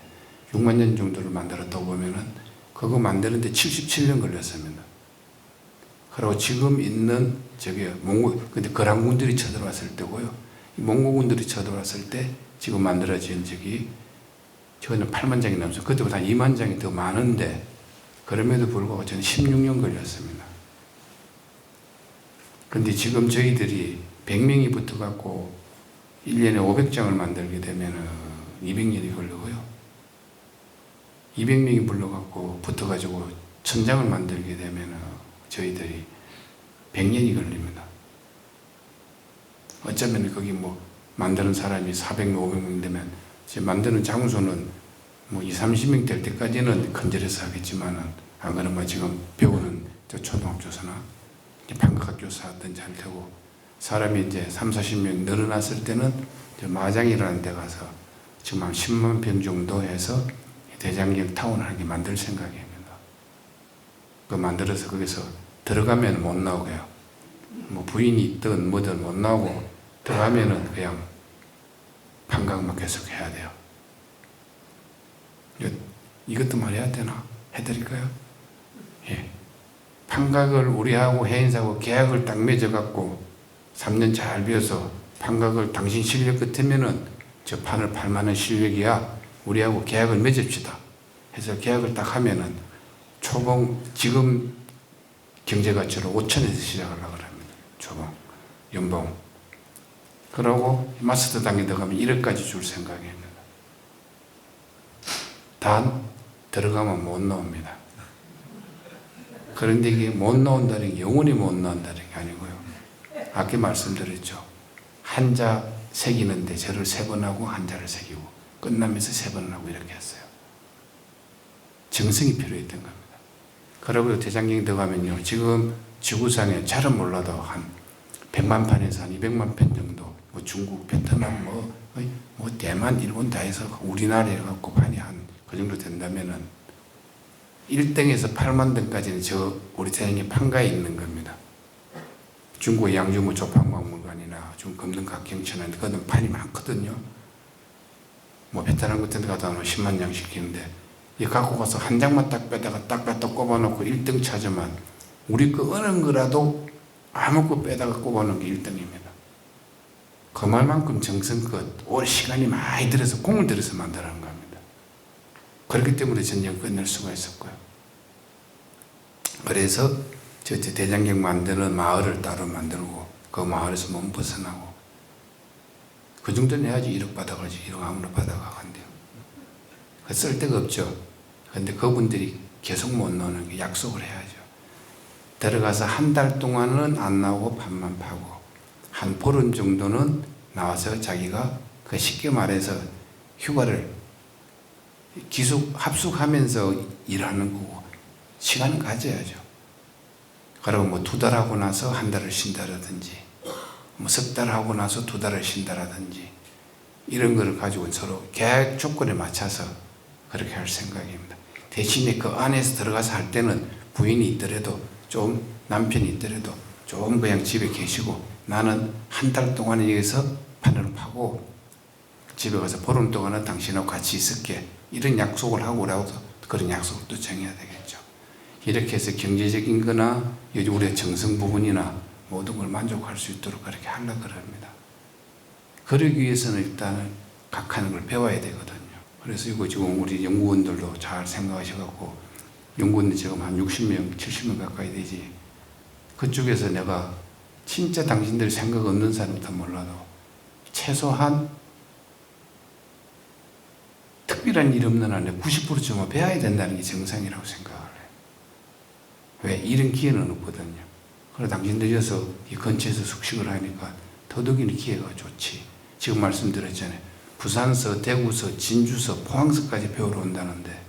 6만 장 정도를 만들었다고 보면은 그거 만드는데 77년 걸렸습니다. 그리고 지금 있는 몽골, 근데 거란군들이 쳐들어왔을 때고요. 몽골군들이 쳐들어왔을 때 지금 만들어진 저는 8만 장이 넘어서 그때보다 2만 장이 더 많은데 그럼에도 불구하고 저는 16년 걸렸습니다. 근데 지금 저희들이 100명이 붙어갖고 1년에 500장을 만들게 되면 200년이 걸리고요. 200명이 불러갖고 붙어가지고 1000장을 만들게 되면 저희들이 100년이 걸립니다. 어쩌면 거기 만드는 사람이 400명, 500명 되면 지금 만드는 장소는 2, 30명 될 때까지는 건절해서 하겠지만은 안 그러면 지금 배우는 초등학교사나 판각학교사 하든지 할 테고 사람이 이제 3, 40명 늘어났을 때는 마장이라는 데 가서 지금 한 10만 평 정도 해서 대장경 타운을 하게 만들 생각입니다. 그 만들어서 거기서 들어가면 못 나오고요. 부인이 있든 뭐든 못 나오고 들어가면은 그냥 판각만 계속 해야 돼요. 이것도 말해야 되나? 해드릴까요? 예. 판각을 우리하고 해인사하고 계약을 딱 맺어갖고 3년 잘 비워서 판각을 당신 실력 같으면은 저 판을 팔만한 실력이야. 우리하고 계약을 맺읍시다. 해서 계약을 딱 하면은 초봉 지금 경제가치로 5천에서 시작하려고 합니다. 초봉, 연봉. 그러고 마스터 단계 들어가면 1억까지 줄 생각입니다. 단 들어가면 못 나옵니다. 그런데 이게 못 나온다는 게 영원히 못 나온다는 게 아니고요. 아까 말씀드렸죠. 한자 새기는데 절을 3번 하고 한자를 새기고 끝나면서 3번 하고 이렇게 했어요. 정성이 필요했던 겁니다. 그리고 대장경에 들어가면요. 지금 지구상에 잘은 몰라도 한 100만 판에서 한 200만 편 정도 중국, 베트남, 대만, 일본 다 해서 우리나라에 갖고 판이 한 그 정도 된다면은 1등에서 8만 등까지는 우리 대장경 판가에 있는 겁니다. 중국 양주무 조팡박물관이나 중국 금능각 경천은 그런 판이 많거든요. 베트남 같은 데 가다 10만 장 시키는데 이 갖고 가서 한 장만 딱 빼다가 꼽아놓고 1등 찾으면 우리 어느 거라도 아무것도 빼다가 꼽아놓은 게 1등입니다. 그 말만큼 정성껏 오래 시간이 많이 들어서 공을 들여서 만들어낸 겁니다. 그렇기 때문에 전쟁을 끝낼 수가 있었고요. 그래서 대장경 만드는 마을을 따로 만들고 그 마을에서 못 벗어나고 그 정도는 해야지 1억 받아가지 1억 아무나 받아가간대요. 쓸 데가 없죠. 근데 그분들이 계속 못 나오는 게 약속을 해야죠. 들어가서 한 달 동안은 안 나오고 판만 파고 한 보름 정도는 나와서 자기가 그 쉽게 말해서 휴가를 합숙하면서 일하는 거고 시간을 가져야죠. 그리고 2달 하고 나서 한 달을 쉰다라든지 석 달 하고 나서 2달을 쉰다라든지 이런 거를 가지고 서로 계약 조건에 맞춰서 그렇게 할 생각입니다. 대신에 그 안에서 들어가서 할 때는 부인이 있더라도 좀 남편이 있더라도 좀 그냥 집에 계시고 나는 한 달 동안에 여기서 판을 파고 집에 가서 보름 동안은 당신하고 같이 있을게 이런 약속을 하고 오라고 그런 약속을 또 정해야 되겠죠. 이렇게 해서 경제적인 거나 우리의 정성 부분이나 모든 걸 만족할 수 있도록 그렇게 하려고 합니다. 그러기 위해서는 일단은 각하는 걸 배워야 되거든요. 그래서 이거 지금 우리 연구원들도 잘 생각하셔갖고 연구원들 지금 한 60명, 70명 가까이 되지. 그쪽에서 내가 진짜 당신들이 생각 없는 사람도 몰라도 최소한 특별한 일 없는 한에 90%쯤은 배워야 된다는 게 정상이라고 생각을 해요. 왜? 이런 기회는 없거든요. 그래서 당신들이어서 이 근처에서 숙식을 하니까 더더욱이 기회가 좋지. 지금 말씀드렸잖아요. 부산서, 대구서, 진주서, 포항서까지 배우러 온다는데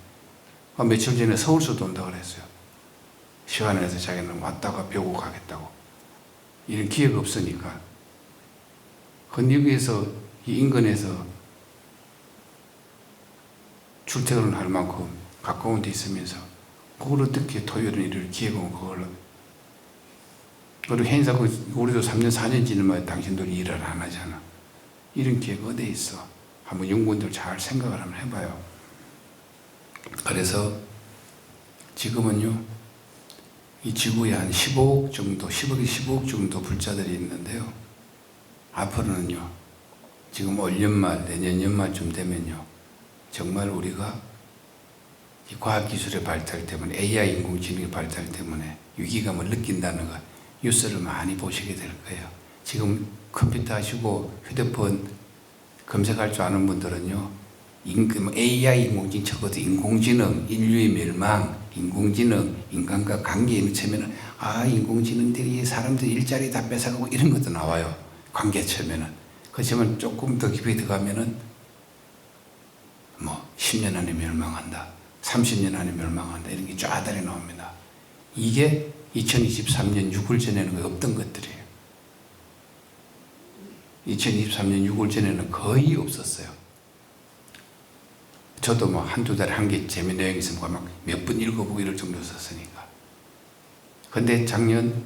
며칠 전에 서울서도 온다고 그랬어요. 시간을 내서 자기는 왔다가 배우고 가겠다고. 이런 기회가 없으니까. 근데 여기에서 이 인근에서 출퇴근을 할 만큼 가까운 데 있으면서 그걸 어떻게 토요일은 이럴 기회가 오면 그걸로 그리고 행사 우리도 3년 4년 지나면 당신들이 일을 안 하잖아. 이런 기회가 어디에 있어. 한번 연구원들 잘 생각을 한번 해봐요. 그래서 지금은요 이 지구에 한 15억 정도, 10억에 15억 정도 불자들이 있는데요. 앞으로는요, 지금 올 연말, 내년 연말쯤 되면요, 정말 우리가 이 과학기술의 발달 때문에, AI 인공지능의 발달 때문에 위기감을 느낀다는 것, 뉴스를 많이 보시게 될 거예요. 지금 컴퓨터 하시고 휴대폰 검색할 줄 아는 분들은요, AI 인공지능 적어도 인공지능, 인류의 멸망, 인공지능, 인간과 관계에 처면은 인공지능들이 사람들 일자리 다 뺏어가고 이런 것도 나와요. 관계 처면은. 그렇지만 조금 더 깊이 들어가면은 10년 안에 멸망한다, 30년 안에 멸망한다, 이런 게 쫙다리 나옵니다. 이게 2023년 6월 전에는 없던 것들이에요. 2023년 6월 전에는 거의 없었어요. 저도 한두 달에 한 개 재미 내용 있으면 막 몇 번 읽어보고 이럴 정도 썼으니까. 근데 작년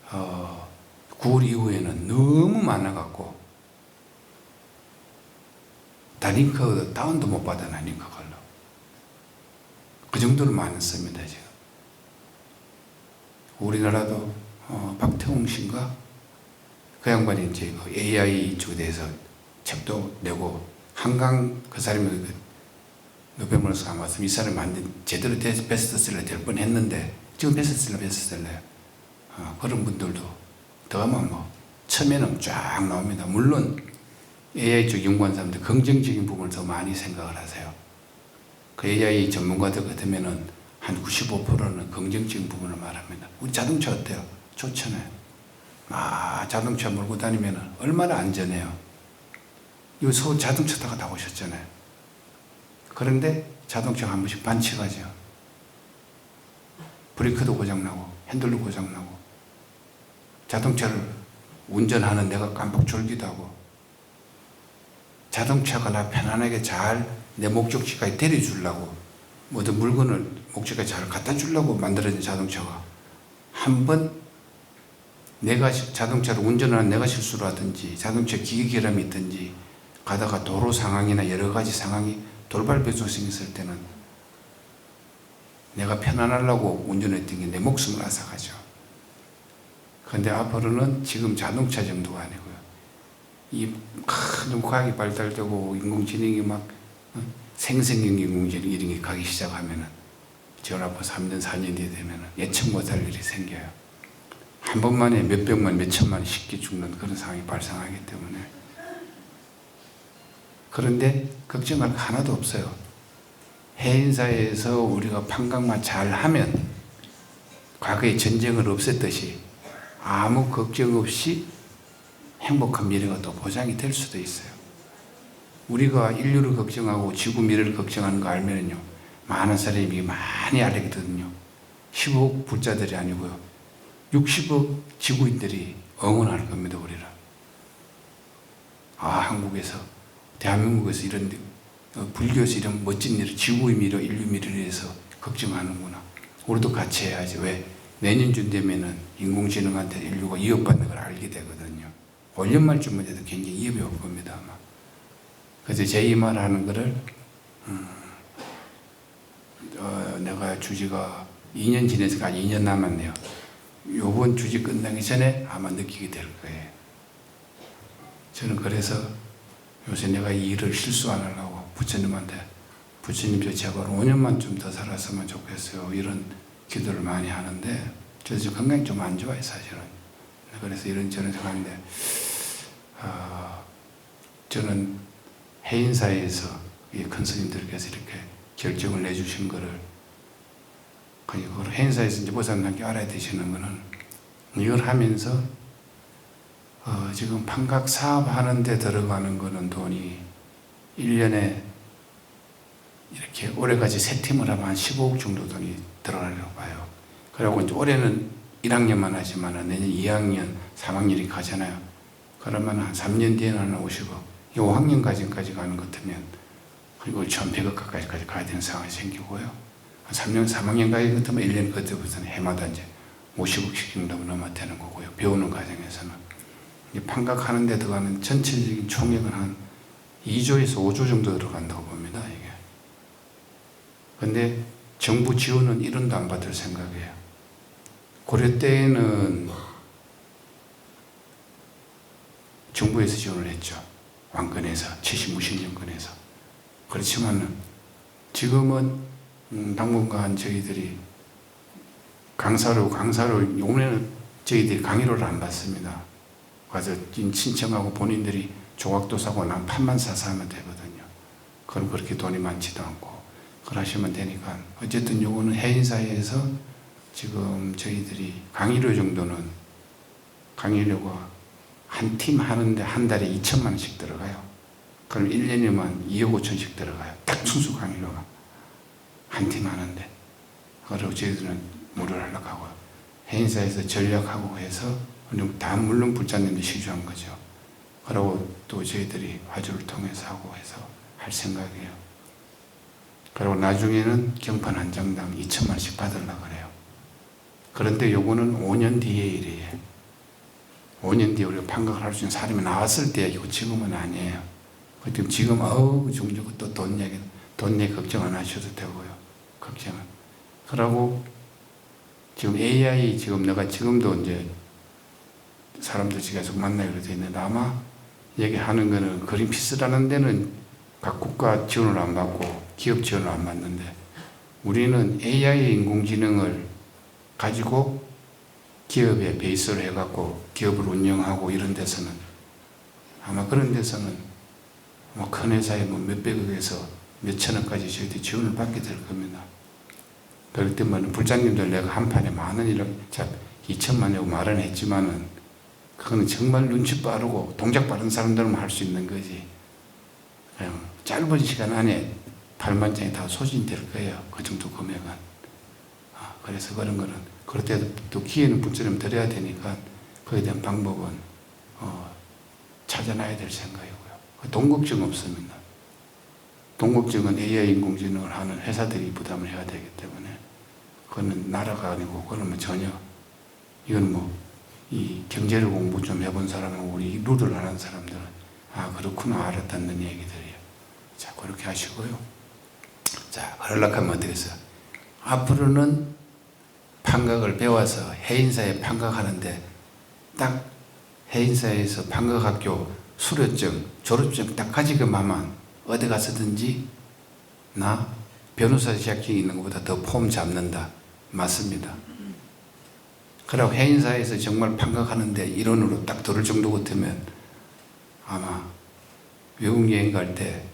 9월 이후에는 너무 많아갖고 다링크 다운도 못 받아, 다링크 걸로. 그 정도로 많습니다, 지금. 우리나라도 박태웅 씨인가? 그 양반이 이제 AI 쪽에 대해서 책도 내고, 한강 그 사람이 노벨문학상 왔으면 이 사람이 만든 제대로 베스트셀러 될 뻔했는데 지금 베스트셀러예요. 그런 분들도 더 하면 처음에는 쫙 나옵니다. 물론 AI 쪽 연구한 사람들 긍정적인 부분을 더 많이 생각을 하세요. 그 AI 전문가들 같으면은 한 95%는 긍정적인 부분을 말합니다. 우리 자동차 어때요? 좋잖아요. 자동차 몰고 다니면 얼마나 안전해요. 이거 서울 자동차 타고 나오셨잖아요. 그런데 자동차가 한 번씩 반칙하죠. 브레이크도 고장나고 핸들도 고장나고, 자동차를 운전하는 내가 깜빡 졸기도 하고, 자동차가 나 편안하게 잘 내 목적지까지 데려주려고, 모든 물건을 목적지까지 잘 갖다 주려고 만들어진 자동차가 한 번 내가 자동차를 운전하는 내가 실수를 하든지 자동차 기계 결함이 있든지 가다가 도로 상황이나 여러 가지 상황이 돌발 변수가 생겼을 때는 내가 편안하려고 운전했던 게 내 목숨을 앗아가죠. 그런데 앞으로는 지금 자동차 정도가 아니고요, 이 큰 과학이 발달되고 인공지능이 막 생성형 인공지능 이런 게 가기 시작하면은 저 앞으로 3년, 4년 뒤에 되면은 예측 못할 일이 생겨요. 한 번만에 몇 백만, 몇 천만이 쉽게 죽는 그런 상황이 발생하기 때문에. 그런데 걱정할 거 하나도 없어요. 해인사에서 우리가 판각만 잘하면 과거에 전쟁을 없앴듯이 아무 걱정 없이 행복한 미래가 또 보장이 될 수도 있어요. 우리가 인류를 걱정하고 지구 미래를 걱정하는 거 알면요, 많은 사람이 많이 알거든요. 15억 불자들이 아니고요, 60억 지구인들이 응원할 겁니다, 우리를. 한국에서, 대한민국에서 이런 불교에서 이런 멋진 일을, 지구의 미래, 인류 미래를 위해서 걱정하는구나. 우리도 같이 해야지. 왜? 내년쯤 되면은 인공지능한테 인류가 위협받는 걸 알게 되거든요. 올 연말쯤만 돼도 굉장히 위협이 올 겁니다, 아마. 그래서 제 이 말 하는 거를, 내가 주지가 2년 지내서 아직 2년 남았네요. 요번 주지 끝나기 전에 아마 느끼게 될 거예요. 저는 그래서 요새 내가 이 일을 실수 안 하려고 부처님한테, 부처님 저 제발 5년만 좀 더 살았으면 좋겠어요, 이런 기도를 많이 하는데, 저 건강이 좀 안 좋아요, 사실은. 그래서 이런저런 생각하는데, 저는 해인사에서 이 큰 스님들께서 이렇게 결정을 내주신 거를, 그걸 해인사에서 이제 보살님께 알아야 되시는 거는, 이걸 하면서 지금 판각 사업 하는데 들어가는 거는 돈이 1년에 이렇게 올해까지 세 팀을 하면 한 15억 정도 돈이 들어가려고 봐요. 그리고 이제 올해는 1학년만 하지만 내년 2학년, 3학년이 가잖아요. 그러면 한 3년 뒤에는 한 50억, 5학년까지까지 가는 것 같으면, 그리고 1,100억 가까이까지 가야 되는 상황이 생기고요. 한 3년, 3학년까지 같으면 1년 그때부터는 해마다 이제 50억씩 정도 넘어야 되는 거고요. 배우는 과정에서는. 판각하는 데 들어가는 전체적인 총액은 한 2조에서 5조 정도 들어간다고 봅니다, 이게. 근데 정부 지원은 1원도 안 받을 생각이에요. 고려 때에는 정부에서 지원을 했죠. 왕권에서 70무신년권에서. 그렇지만 지금은 당분간 저희들이 강사로 요번에는 저희들이 강의료를 안 받습니다. 가서 신청하고 본인들이 조각도 사고 난 판만 사서 하면 되거든요. 그럼 그렇게 돈이 많지도 않고 그러시면 되니까 어쨌든 요거는 해인사회에서 지금 저희들이 강의료 정도는 강의료가 한 팀 하는데 한 달에 2천만 원씩 들어가요. 그럼 1년이면 2억 5천씩 들어가요. 딱 순수 강의료가 한 팀 하는데. 그리고 저희들은 무료를 하려고 하고 해인사에서 전략하고 해서 다 물론 불자님도 시주한 거죠. 그리고 또 저희들이 화주를 통해서 하고 해서 할 생각이에요. 그리고 나중에는 경판 한 장당 2천만 원씩 받으려고 그래요. 그런데 요거는 5년 뒤에 일이에요. 5년 뒤에 우리가 판각을 할 수 있는 사람이 나왔을 때이고 지금은 아니에요. 그때 지금 중저고 또 돈 얘기 걱정 안 하셔도 되고요. 걱정은. 그러고 지금 AI 지금 내가 지금도 이제 사람들 계속 만나기로 돼 있는데 아마 얘기하는 거는 그린피스라는 데는 각 국가 지원을 안 받고 기업 지원을 안 받는데 우리는 AI 인공지능을 가지고 기업에 베이스를 해갖고 기업을 운영하고 이런 데서는 아마 그런 데서는 뭐 큰 회사에 뭐 몇백억에서 몇천억까지 저희들이 지원을 받게 될 겁니다. 그럴 때면 불장님들 내가 한 판에 10,000원이라고 2천만 원이라고 말은 했지만은 그거는 정말 눈치 빠르고 동작 빠른 사람들만 할 수 있는 거지. 그냥 짧은 시간 안에 8만 장이 다 소진될 거예요. 그 정도 금액은. 그래서 그런 거는 그럴 때도 또 기회는 불처럼 드려야 되니까 그에 대한 방법은 찾아놔야 될 생각이고요. 돈 걱정 없습니다. 돈 걱정은 AI 인공지능을 하는 회사들이 부담을 해야 되기 때문에 그거는 나라가 아니고 그러면 전혀 이건 뭐 이 경제를 공부 좀 해본 사람은 우리 룰을 아는 사람들은 그렇구나 알았다는 얘기들이에요. 자 그렇게 하시고요. 자 그러려고 하면 어떻겠어요? 앞으로는 판각을 배워서 해인사에 판각하는데 딱 해인사에서 판각학교 수료증, 졸업증 딱 가지고만 하면 어디 가서든지 나 변호사 시작증이 있는 것보다 더 폼 잡는다. 맞습니다. 그리고 해인사에서 정말 판각하는데 일원으로 딱 들을 정도 같으면 아마 외국 여행 갈 때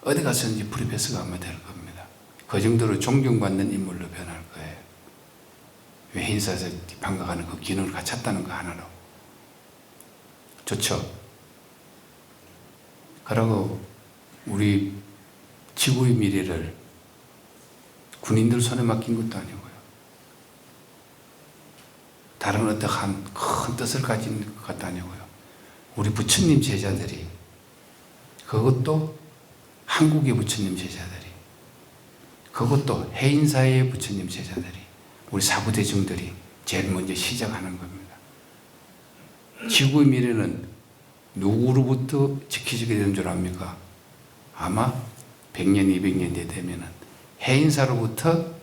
어디 가서든지 프리패스가 아마 될 겁니다. 그 정도로 존경받는 인물로 변할 거예요. 해인사에서 판각하는 그 기능을 갖췄다는 거 하나로. 좋죠? 그리고 우리 지구의 미래를 군인들 손에 맡긴 것도 아니고요. 다른 어떤 큰 뜻을 가진 것도 아니고요. 우리 부처님 제자들이 그것도 한국의 부처님 제자들이 그것도 해인사회의 부처님 제자들이 우리 사부대중들이 제일 먼저 시작하는 겁니다. 지구의 미래는 누구로부터 지켜지게 되는 줄 압니까? 아마 100년, 200년 뒤에 되면은 해인사로부터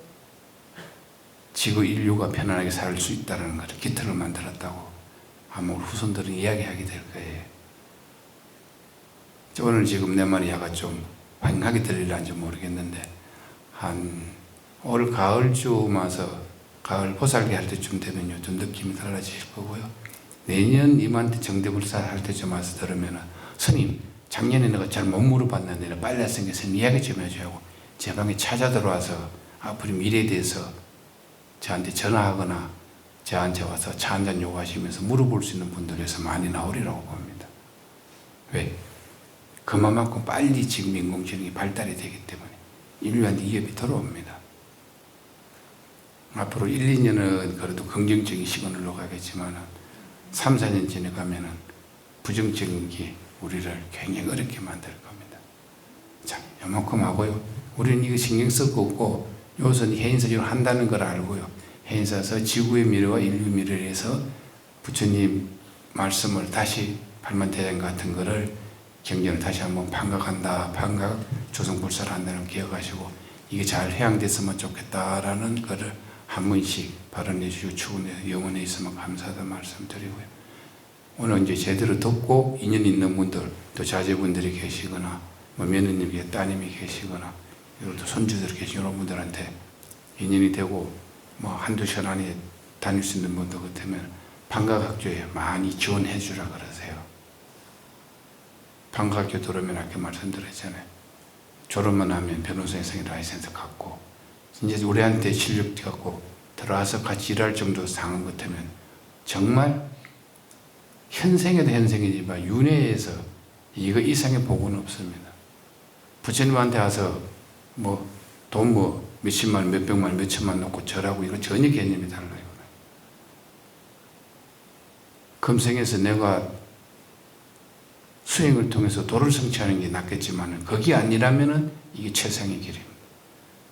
지구 인류가 편안하게 살 수 있다는 것을 기틀을 만들었다고 아마 우리 후손들은 이야기하게 될 거예요. 오늘 지금 내 말이 약간 좀 방하게 들리는지 모르겠는데 올 가을쯤 와서 가을 보살기 할 때쯤 되면요 좀 느낌이 달라지실 거고요. 내년 이맘때 정대불사 할 때쯤 와서 들으면은 스님 작년에 내가 잘 못 물어봤는데 빨리 왔으니까 스님 이야기 좀 해줘요. 제 방에 찾아 들어와서 앞으로 미래에 대해서 저한테 전화하거나 저한테 와서 차 한잔 요구하시면서 물어볼 수 있는 분들에서 많이 나오리라고 봅니다. 왜? 그만큼 빨리 지금 인공지능이 발달이 되기 때문에 인류한테 위협이 들어옵니다. 앞으로 1, 2년은 그래도 긍정적인 시간으로 가겠지만 3, 4년 지나가면은 부정적인 게 우리를 굉장히 어렵게 만들 겁니다. 자, 요만큼 하고요. 우리는 이거 신경 쓸 거 없고 요선 해인사적으로 한다는 걸 알고요. 해인사에서 지구의 미래와 인류 미래를 위해서 부처님 말씀을 다시 팔만대장 같은 거를 경전을 다시 한번 판각한다. 판각 조성불사를 한다는 걸 기억하시고 이게 잘 회양됐으면 좋겠다라는 거를 한 번씩 발언해 주시고 축원해 영원에 있으면 감사하다 말씀드리고요. 오늘 이제 제대로 듣고 인연 있는 분들, 또 자제분들이 계시거나 뭐 며느님이 따님이 계시거나 또 손주들이 계신 이런 분들한테 인연이 되고 뭐 한두 시간 안에 다닐 수 있는 분들 같으면 방과학교에 많이 지원해 주라 그러세요. 방과학교 들어오면 아까 말씀드렸잖아요. 졸업만 하면 변호사 선생님 라이센스 갖고 이제 우리한테 실력 갖고 들어와서 같이 일할 정도 상황 같으면 정말 현생에도 현생이지만 윤회에서 이거 이상의 복은 없습니다. 부처님한테 와서 뭐 돈 뭐 몇십만 몇백만 몇천만 넣고 절하고 이건 전혀 개념이 달라요. 금생에서 내가 수행을 통해서 도를 성취하는 게 낫겠지만 거기 아니라면은 이게 최상의 길입니다.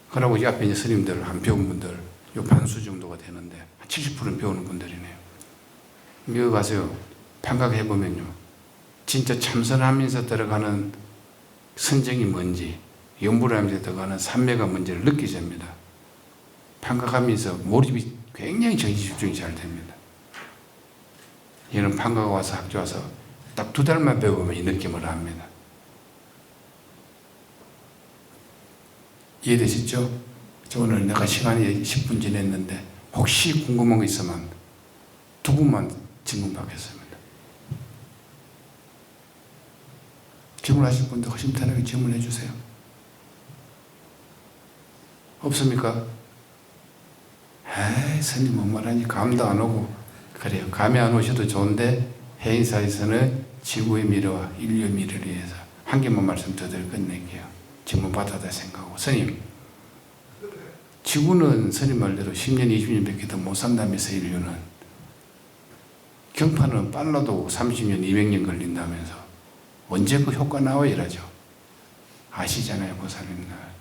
그러고 이 앞에 이제 스님들 한 배운 분들 요 반수 정도가 되는데 한 70%는 배우는 분들이네요. 미국 가세요. 판각해 보면요, 진짜 참선하면서 들어가는 선정이 뭔지, 연부를 하면서 들어가는 삼매가 뭔지를 느끼집니다. 판각하면서 몰입이 굉장히 정신 집중이 잘 됩니다. 얘는 판각 와서 학교 와서 딱 2달만 배우면 이 느낌을 합니다. 이해되시죠? 오늘 내가 시간이 10분 지냈는데 혹시 궁금한 거 있으면 2분만 질문 받겠습니다. 질문하실 분들 허심탄회하게 질문해 주세요. 없습니까? 에이, 스님 뭔 말하니 감도 안 오고. 그래요. 감이 안 오셔도 좋은데 해인사에서는 지구의 미래와 인류의 미래를 위해서 한 개만 말씀 더 드리고 끝낼게요. 질문 받아다 생각하고. 스님, 지구는 스님 말대로 10년, 20년 밖에 더 못 산다면서 인류는. 경파는 빨라도 30년, 200년 걸린다면서. 언제 그 효과 나와 이러죠. 아시잖아요, 보살님들.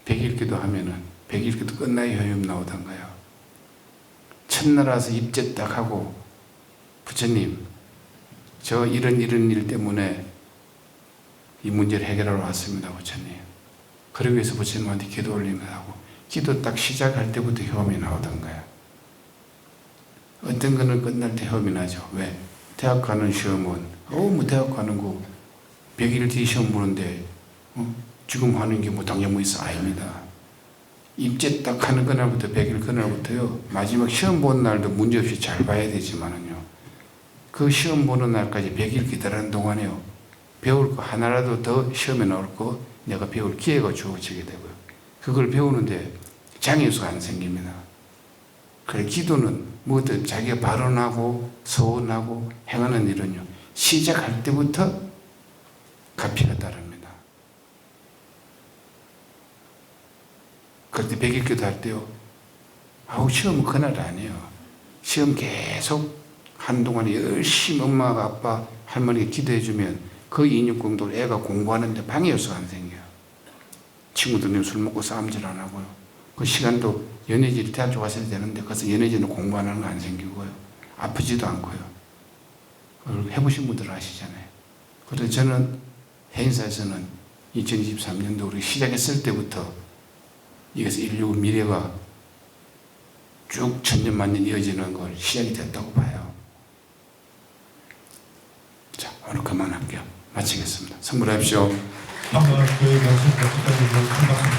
100일 기도하면은 100일 기도 끝나야 효염 나오던가요. 첫날 와서 입제 딱 하고 부처님 저 이런 일 때문에 이 문제를 해결하러 왔습니다, 부처님. 그러기 위해서 부처님한테 기도 올리면 하고 기도 딱 시작할 때부터 효험이 나오던가요. 어떤 거는 끝날 때 효험이 나죠. 왜? 대학 가는 시험은 뭐 대학 가는 거 100일 뒤에 시험 보는데 지금 하는 게 뭐 당연 뭐 있어? 아닙니다. 입제 딱 하는 그날부터 100일 그날부터요, 마지막 시험 보는 날도 문제없이 잘 봐야 되지만은요, 그 시험 보는 날까지 100일 기다리는 동안에요, 배울 거 하나라도 더 시험에 나올 거 내가 배울 기회가 주어지게 되고요. 그걸 배우는데 장애수가 안 생깁니다. 그래, 기도는 뭐든 자기가 발언하고 서원하고 행하는 일은요, 시작할 때부터 가피가 따릅니다. 그럴 때 100일 기도할 때요, 시험은 그날 아니에요. 시험 계속 한동안 열심히 엄마가 아빠 할머니가 기도해주면 그 인육공덕으로 애가 공부하는데 방해 요소가 안 생겨요. 친구들이 술 먹고 싸움질 안 하고요. 그 시간도 연예질 대학교 가셔야 되는데 그래서 연예질은 공부하는 거 안 생기고요. 아프지도 않고요. 그걸 해보신 분들 아시잖아요. 그래서 저는 해인사에서는 2023년도 우리 시작했을 때부터 이것서 인류 미래가 쭉 천년만년 이어지는 걸 시작이 됐다고 봐요. 자, 오늘 그만할게요. 마치겠습니다. 선물하십시오. 방과학교의 명칭 법칙까지 큰 박수